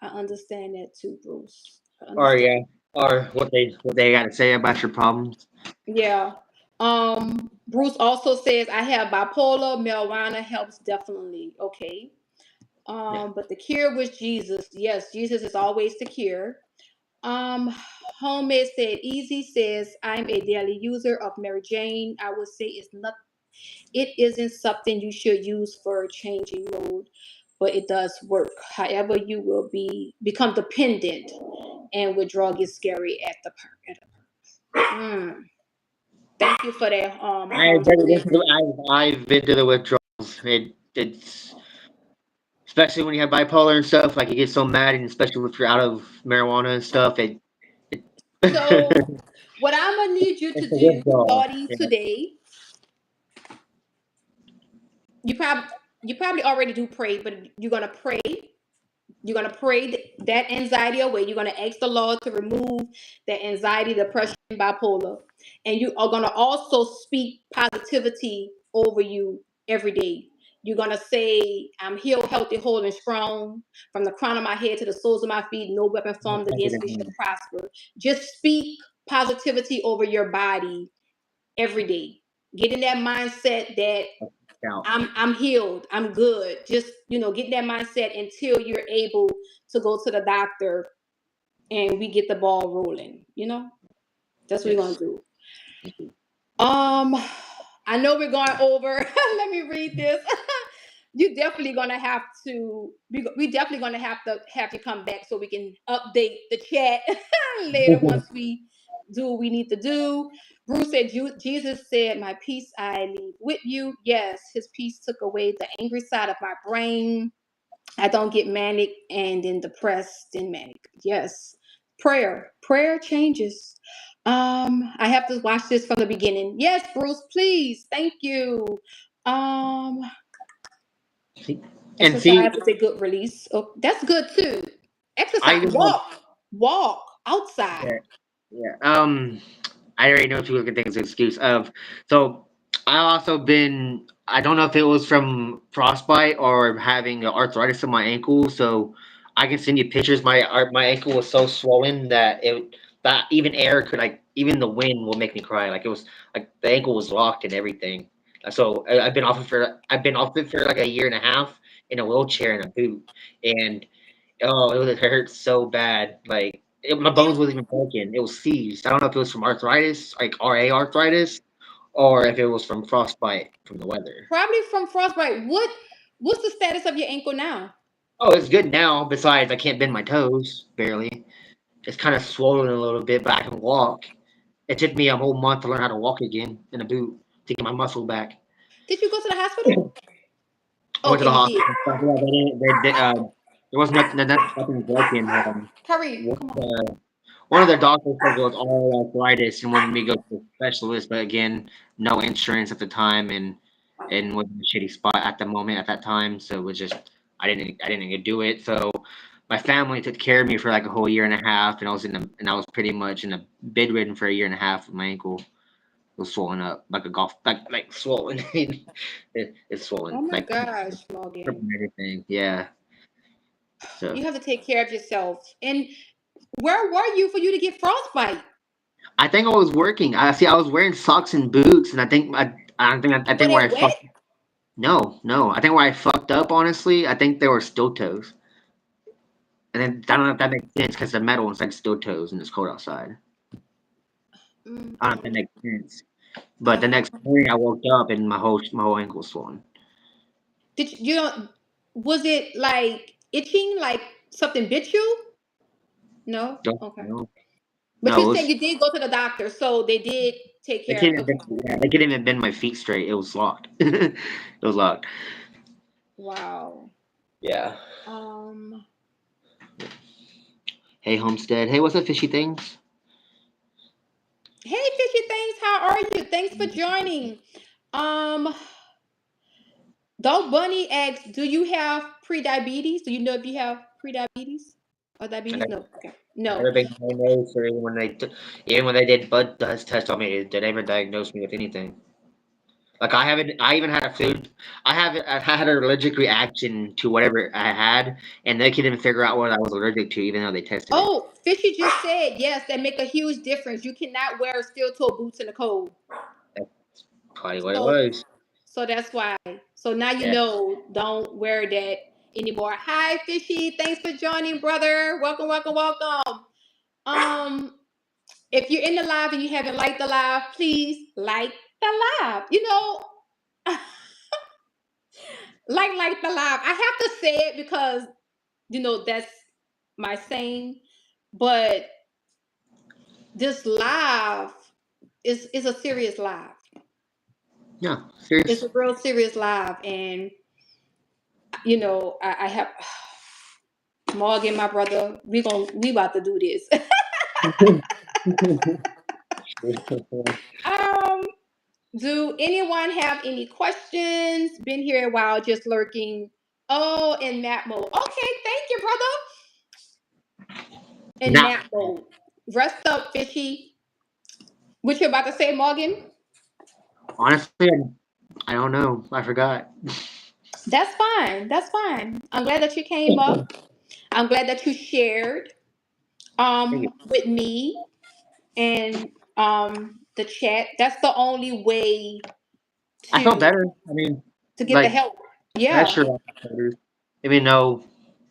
I understand that too, Bruce. I Or understand. yeah, or what they got to say about your problems. Yeah. Bruce also says I have bipolar. Marijuana helps definitely. Okay. Yeah. But the cure was Jesus. Yes, Jesus is always the cure. Um, Homemade said Easy says I'm a daily user of Mary Jane. I would say it's not. It isn't something you should use for changing mood, but it does work. However, you will become dependent, and withdrawal gets scary at the part. Mm. Thank you for that, I've homemade. been to the withdrawals. It's especially when you have bipolar and stuff. Like you get so mad, and especially if you're out of marijuana and stuff. It So, it's what I'm gonna need you a to do withdrawal. starting Yeah. today, you probably you probably already do pray, but you're gonna pray. You're gonna pray that anxiety away. You're gonna ask the Lord to remove that anxiety, depression, bipolar, and you are gonna also speak positivity over you every day. You're gonna say, "I'm healed, healthy, whole, and strong from the crown of my head to the soles of my feet. No weapon formed against me shall prosper." Just speak positivity over your body every day. Get in that mindset that Out. I'm healed. I'm good. Just, get that mindset until you're able to go to the doctor and we get the ball rolling. That's what we're gonna Yes. do. Um I know we're going over. Let me read this. You definitely gonna have to we definitely gonna have to come back so we can update the chat later once we do what we need to do. Bruce said Jesus said, "My peace I leave with you." Yes, his peace took away the angry side of my brain. I don't get manic and then depressed and manic. Yes. Prayer changes. I have to watch this from the beginning. Yes, Bruce, please. Thank you. Um, And see, Exercise is a good release. Oh, that's good too. I Exercise, just like walk outside. yeah, yeah. I already know people can think it's an excuse of. So I also been. I don't know if it was from frostbite or having arthritis in my ankle. So I can send you pictures. My ankle was so swollen that even air could like even the wind will make me cry. Like it was like the ankle was locked and everything. So I've been off it for like a year and a half in a wheelchair and a boot, and oh, it would hurt so bad. Like my You bones wasn't even broken. It was seized. I don't know if it was from arthritis, like RA arthritis, or if it was from frostbite from the weather. probably from frostbite. What's the status of your ankle now? Oh, it's good now. Besides, I can't bend my toes barely. It's kind of swollen a little bit, but I can walk. It took me a whole month to learn how to walk again in a boot to get my muscle back. Did you go to the hospital? I went to Okay, the you did. hospital and stuff. Yeah, there was nothing broken. Kyrie, One come of on. the one of the doctors said it was all arthritis and wanted me to go to a specialist, but again, no insurance at the time and was in a shitty spot at the moment at that time. So it was just I didn't get to do it. So my family took care of me for like a whole year and a half, and I was pretty much in a bedridden for a year and a half with my ankle. It was swollen up like a golf like swollen. It's Oh swollen my like gosh, Morgan. and everything. Yeah. So You have to take care of yourself. And where were you for you to get frostbite? I think I was working. I see. I was wearing socks and boots, and I Were think where they I wet? fucked. No, no. I think where I fucked up. Honestly, I think they were steel toes. And then I don't know if that makes sense because the metal is like steel toes and it's cold outside. I don't know if that Mm-mm. makes sense. But the next morning I woke up and my whole ankle was swollen. Did you don't was it like itching like something bit you? No? No, Okay. no, But no. you said you did go to the doctor, so they did take They care couldn't of even okay. they couldn't even bend my feet straight. It was locked. It was locked. Wow. Yeah. Um Hey Homestead. Hey, what's up, fishy things? Hey fishy things, how are you? Thanks for joining. Um Dog Bunny asks, do you have pre-diabetes? Do you know if you have pre-diabetes or I diabetes? never, No. Okay. No. never been diagnosed, or even when they did blood test on me, they never diagnosed me with anything. Like I haven't. I even had a food. I had an allergic reaction to whatever I had, and they couldn't figure out what I was allergic to, even though they tested it. Oh, Fishy just said yes, that make a huge difference. You cannot wear steel toe boots in the cold. That's probably what it So was. so that's why. So now you Yeah. know, don't wear that anymore. Hi, Fishy. Thanks for joining, brother. Welcome, welcome, welcome. Um, if you're in the live and you haven't liked the live, please like the live. Like the live. I have to say it because that's my saying. But this live is a serious live. Yeah. It's Serious. a real serious live, and I have Morgan, my brother. We about to do this. um, do anyone have any questions? Been here a while, just lurking. Oh, in nap mode. Okay, thank you, brother. In Now, nap mode. Rest up, fishy. What you about to say, Morgan? honestly, I don't know. I forgot. That's fine. That's fine. I'm glad that you came up. I'm glad that you shared Thank you. with me and the chat. That's the only way I felt to better. I mean, to get the like help. Yeah. pressure on my shoulders. Even though,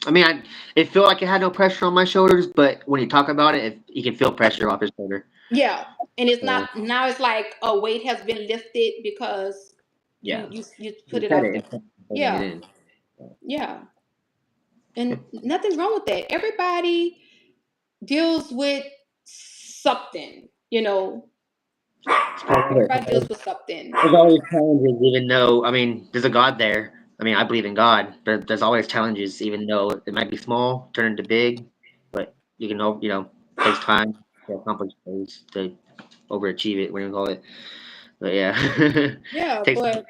I mean, it felt like it had no pressure on my shoulders, but when you talk about it, you can feel pressure off your shoulder. Yeah. And it's So, not now it's like a weight has been lifted because yeah. you put You it said out it there. instead of holding it Yeah. in. Yeah. And nothing's wrong with that. Everybody deals with something, It's part of it. everybody deals with something. There's always challenges, even though, I mean, there's a God there. I mean, I believe in God, but there's always challenges, even though it might be small, turn into big, but you can, it takes time to accomplish those, to overachieve it, what do you call it? But yeah, Yeah, takes. but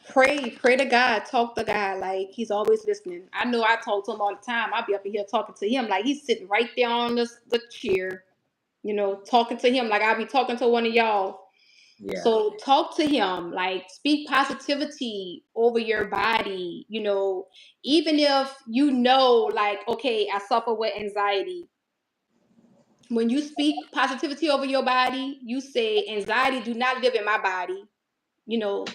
pray to God, talk to God, like he's always listening. I know I talk to him all the time. I'll be up in here talking to him like he's sitting right there on the chair. talking to him like I'll be talking to one of y'all. Yeah. So talk to him, like speak positivity over your body, even if like, okay, I suffer with anxiety. When you speak positivity over your body, you say anxiety do not live in my body, you know.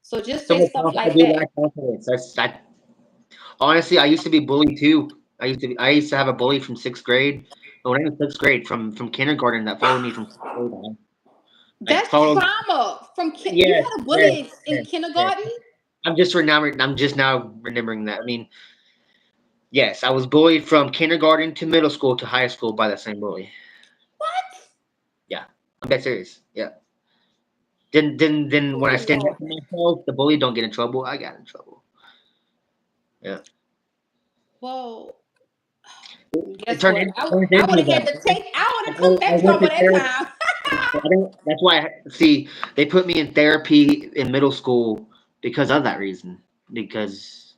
So just So say much stuff confidence, I like do that. lack confidence. Honestly, I used to be bullied too. I used to have a bully from sixth grade. When I was in sixth grade, from kindergarten, that followed me from sixth grade on. Like That's followed. trauma from you Yes, had a yes, bully in yes, yes. kindergarten. I'm just now remembering that. I mean, yes, I was bullied from kindergarten to middle school to high school by the same bully. What? Yeah, I'm dead serious. Yeah. Then when I Oh stand up Lord. for myself, the bully don't get in trouble. I got in trouble. Yeah. Well, It guess turned what? into, I, turned I would into have had that. to take. I would Like, have took I that went trouble to that therapy. time. That's why see they put me in therapy in middle school because of that reason. Because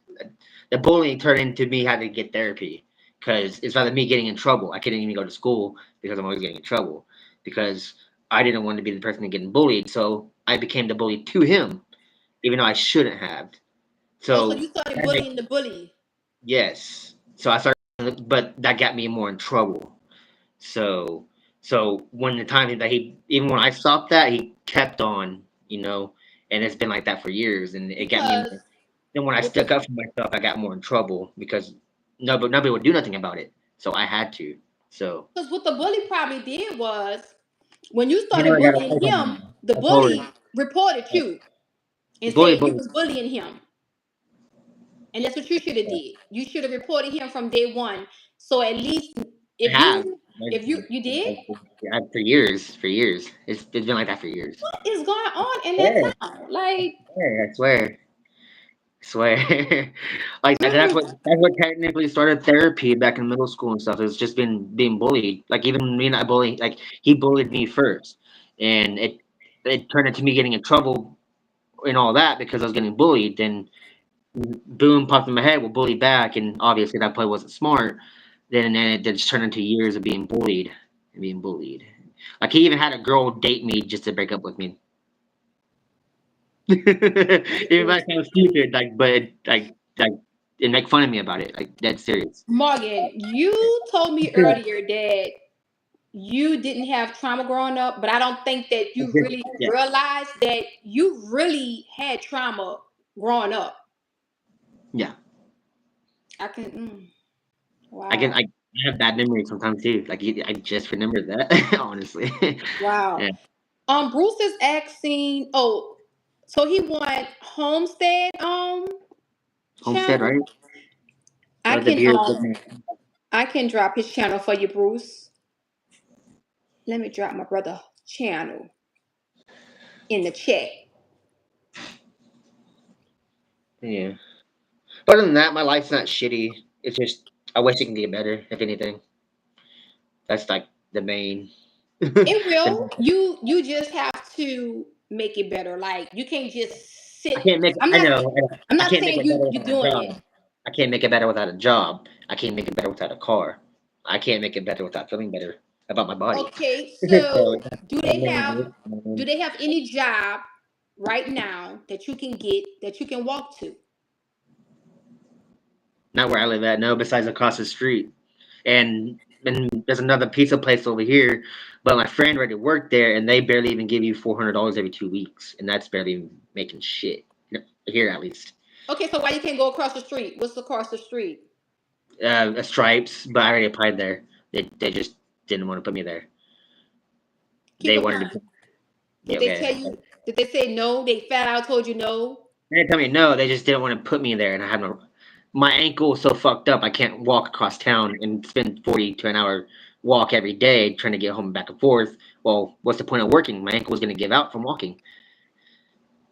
the bullying turned into me having to get therapy because it's rather me getting in trouble. I couldn't even go to school because I'm always getting in trouble because I didn't want to be the person getting bullied. So I became the bully to him, even though I shouldn't have. Oh, so So you started that make, bullying the bully. yes. So I started, but that got me more in trouble. So when the time that he even when I stopped that he kept on, and it's been like that for years, and it got me Because more. Then when I with stuck the up for myself, I got more in trouble because nobody would do nothing about it. So I had to. So because what the bully probably did was when you you know started I got a bullying hold on him, me. the I told bully him, reported you and bully, said you bully. was bullying him. And that's what you should have Yeah, did. You should have reported him from day one. So at least I have. if you did, For years, for years. It's been like that for years. what is going on in that Yeah, town? Like, I swear. Swear. Like mm, that's what technically started therapy back in middle school and stuff. It's just been being bullied. Like even me and I bully like he bullied me first. And it turned into me getting in trouble and all that because I was getting bullied. Then boom popped in my head, well bully back, and obviously that play wasn't smart. Then it just turned into years of being bullied and being bullied. Like he even had a girl date me just to break up with me. It might sound stupid, like and make fun of me about it, like dead serious. Morgan, you told me earlier that you didn't have trauma growing up, but I don't think that you really Yeah, realized that you really had trauma growing up. yeah. I can, I can wow, I have bad memories sometimes too. Like I just remembered that honestly. wow. Yeah, Bruce is asking. Oh, so he want Homestead Homestead, channel. right? I Or the can beer. I can drop his channel for you, Bruce. Let me drop my brother channel in the chat. Yeah. But other than that, my life's not shitty. It's just I wish it can get better. If anything, that's like the main. It will. the, You just have to make it better. Like you can't just sit. I can't make. I'm I not. know. I'm I not can't make saying it better you without a doing it. job. I can't make it better without a job. I can't make it better without a car. I can't make it better without feeling better about my body. Okay, So so do they have any job right now that you can get that you can walk to? not where I live at. No, besides across the street, and there's another pizza place over here, but my friend already worked there, and they barely even give you $400 every 2 weeks, and that's barely even making shit here at least. Okay, so why you can't go across the street? What's across the street? Stripes, but I already applied there. They just didn't want to put me there. Keep They in wanted to. mind. Did Yeah, they okay. tell you? Did they say no? They flat out told you no. They didn't tell me no. They just didn't want to put me there, and I had no. My ankle was so fucked up. I can't walk across town and spend 40 to an hour walk every day trying to get home and back and forth. Well, what's the point of working? My ankle was going to give out from walking.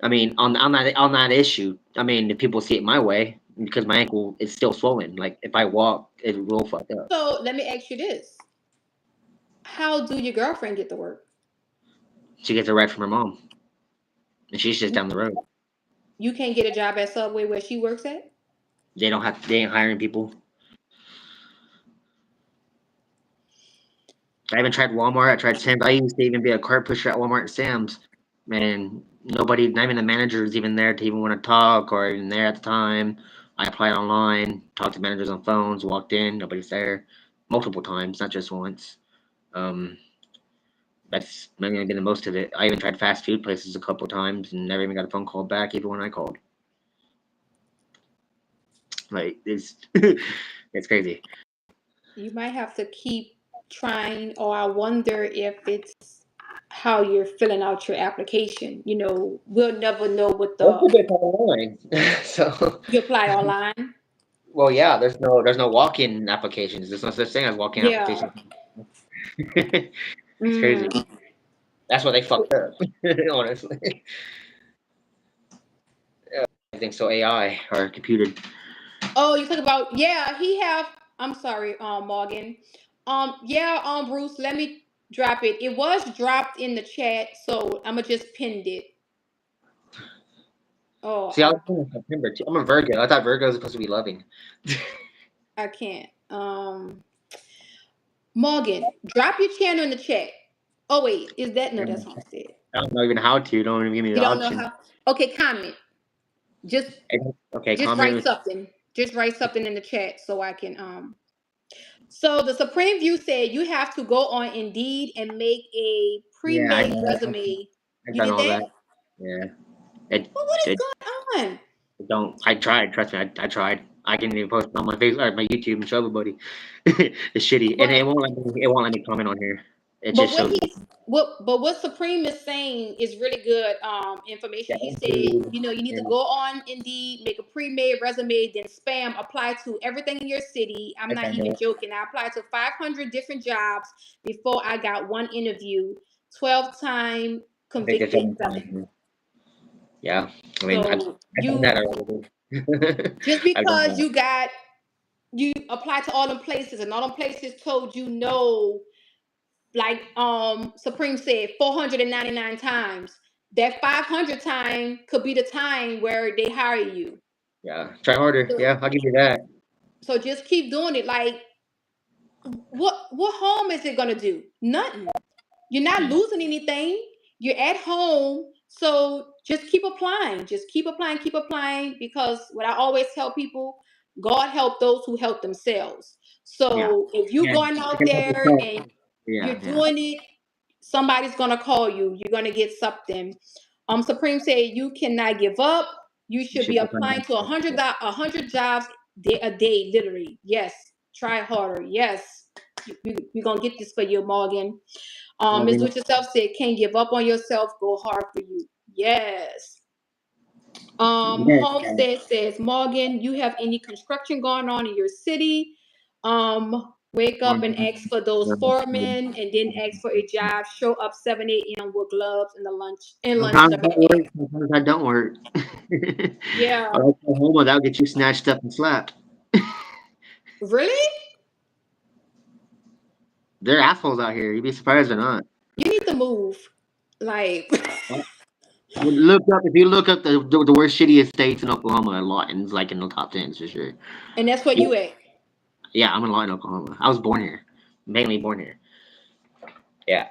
I mean, on that issue, I mean, if people see it my way, because my ankle is still swollen. Like if I walk, it will fuck up. So let me ask you this: how do your girlfriend get to work? She gets a ride from her mom, and she's just down the road. You can't get a job at Subway where she works at. They don't have. They ain't hiring people. I even tried Walmart. I tried Sam's. I used to even be a cart pusher at Walmart and Sam's. Man, nobody, not even the manager was even there to even want to talk or even there at the time. I applied online, talked to managers on phones, walked in, nobody's there. Multiple times, not just once. Um, that's maybe been the most of it. I even tried fast food places a couple times and never even got a phone call back, even when I called. Like it's it's crazy. You might have to keep trying, or I wonder if it's how you're filling out your application. We'll never know what Most the of it's online. So you apply online. well, yeah, there's no walk-in applications. There's no such thing as walk-in Yeah. applications. It's crazy. Mm. That's what they fucked up, honestly. I think so. AI or computer. Oh, you talk about, yeah, he have, I'm sorry, Morgan. Yeah, Bruce, let me drop it. It was dropped in the chat, so I'ma just pinned it. Oh, See, I was born in September too. I'm a Virgo. I thought Virgo was supposed to be loving. I can't. Morgan, drop your channel in the chat. Oh wait, is that, no, that's Homestead. I don't know even how to. Don't even give me You the don't know option. how? Okay, comment. Just Okay, just write comment. something. Just write something in the chat so I can So the Supreme View said you have to go on Indeed and make a Yeah, I pre-made know. resume. I've You done did all that? that. Yeah. It, Well, what is it going on? don't. I tried. Trust me. I tried. I can even post it on my face or my YouTube and show everybody. It's shitty, and But it won't let me comment on here. It but just what shows me. he's what Supreme is saying is really good Yeah, information. He said, you need to yeah. go on Indeed, make a pre-made resume, then spam, apply to everything in your city. I'm I not can do even it. joking. I applied to 500 different jobs before I got one interview. 12-time I think it's convicted seven felon. times. Yeah. I mean, So I've done you that already. just I've done because that. you apply to all them places and all them places told you no, like Supreme said, 499 times. That 500 time could be the time where they hire you. Yeah. Try harder. So, Yeah, I'll give you that. so just keep doing it. Like, what harm is it gonna do? Nothing. You're not Yeah. losing anything. You're at home. So just keep applying. Just keep applying, because what I always tell people, God help those who help themselves. Yeah. So if you're Yeah. going You out can help there yourself. and Yeah. you're Yeah. doing it, somebody's gonna call you. You're gonna get something. Supreme said you cannot give up. You You should should be work on applying to that. 100 jobs a day, literally. Yes. Try harder. Yes. We're gonna get this for you, Morgan. Love Ms. you. With Yourself said, can't give up on yourself, go hard for you. Yes. Yeah. Homestead says, Morgan, you have any construction going on in your city? Wake up and ask for those foremen, and then ask for a job. Show up 7 a.m. with gloves and the lunch in Sometimes the that works, bag. sometimes that don't work. Yeah. Or Oklahoma, that'll get you snatched up and slapped. Really? They're assholes out here. You'd be surprised or not. You need to move. Like, Look up if you look up the worst shittiest states in Oklahoma, Lawton's like in the top tens for sure. and that's where Yeah, you at. yeah, I'm in Lawton, Oklahoma. I was born here, mainly born here. Yeah,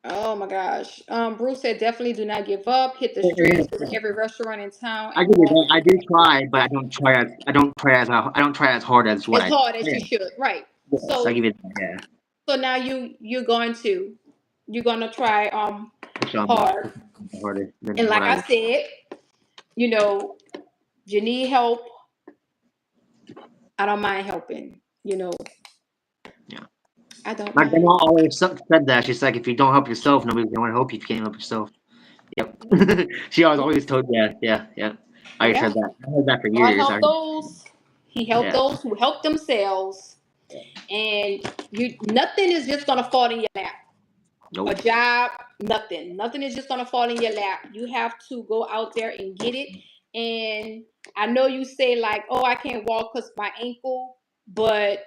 Oh my gosh. Bruce said definitely do not give up. Hit the streets, visit every restaurant in town I and give you walk that. I do try, but I don't try as hard as what as I. hard as Yeah, you should. Right. yes, I So give you that. Yeah, so now you're gonna try so I'm hard. harder And than what like I I was. said, you know, if you need help, I don't mind helping. Yeah. I don't My mind. grandma always said that. She's like, if you don't help yourself, nobody's going to help you if you can't help yourself. Yep. She always told, yeah, yeah, yeah. I always Yeah. heard that. I heard that for God years. help those. He helped Yeah. those who help themselves. And nothing is just gonna fall in your lap. A Nope. job, nothing. Nothing is just gonna fall in your lap. You have to go out there and get it. And I know you say like, "Oh, I can't walk because my ankle," but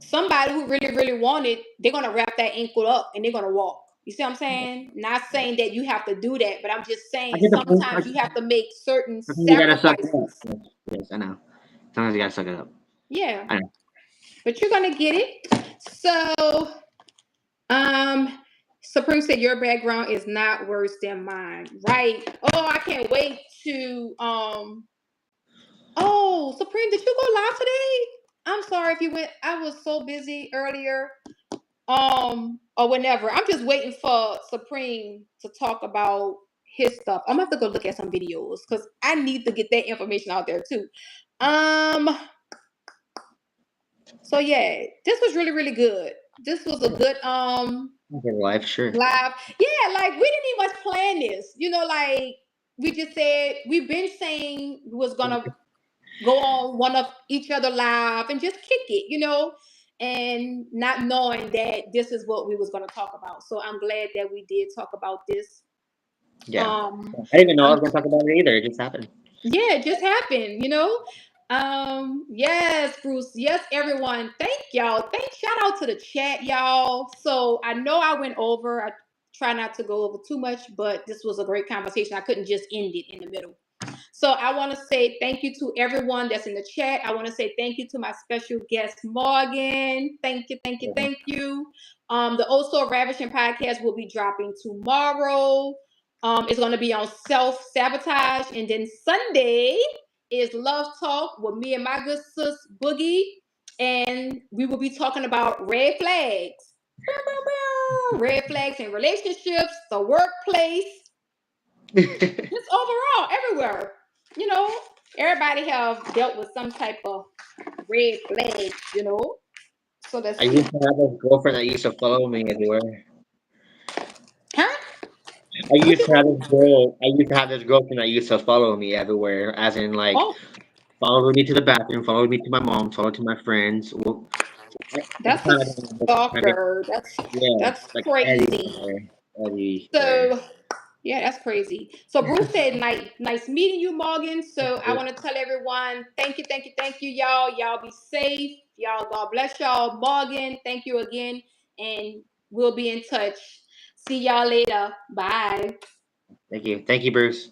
somebody who really, really want it, they're gonna wrap that ankle up and they're gonna walk. You see what I'm saying? Not saying that you have to do that, but I'm just I saying get the point. sometimes you have to make certain I think you gotta suck it up. sacrifices. Yes, yes, I know. Sometimes you gotta suck it up. Yeah. I know. but you're gonna get it. So, um, Supreme said your background is not worse than mine, right? Oh, I can't wait to Oh, Supreme, did you go live today? I'm sorry if you went. I was so busy earlier. Or whenever. I'm just waiting for Supreme to talk about his stuff. I'm gonna have to go look at some videos because I need to get that information out there too. Um, so yeah, this was really, really good. This was a good Okay, life, sure. live. Yeah, like we didn't even much plan this. Like we just said we've been saying we was gonna go on one of each other live and just kick it, and not knowing that this is what we was going to talk about. So I'm glad that we did talk about this. Yeah. Um, I didn't even know I I'm was gonna talk about it either. It just happened. Yeah, it just happened. Yes, Bruce. Yes, everyone. Thank y'all. Shout out to the chat, y'all. So I know I went over. I try not to go over too much, but this was a great conversation. I couldn't just end it in the middle. So I want to say thank you to everyone that's in the chat. I want to say thank you to my special guest, Morgan. Thank you, thank you, Mhm. thank you. The Also Ravishing podcast will be dropping tomorrow. It's going to be on self sabotage, and then Sunday is Love Talk with me and my good sis Boogie, and we will be talking about red flags. Red flags in relationships, the workplace, just overall everywhere. You know, everybody have dealt with some type of red flag. So let's I see. used to have this girlfriend that used to follow me everywhere. Huh? I What used you to have say? this girl. I used to have this girlfriend that used to follow me everywhere, as in like Oh, followed me to the bathroom, followed me to my mom, followed to my friends. Well, every that's a time I did this, stalker. yeah, That's like crazy. everywhere, everywhere. So yeah, that's crazy. So Bruce said, nice meeting you, Morgan. So I want to tell everyone, thank you, thank you, thank you, y'all. Y'all be safe. Y'all, God bless y'all. Morgan, thank you again. And we'll be in touch. See y'all later. Bye. Thank you, Bruce.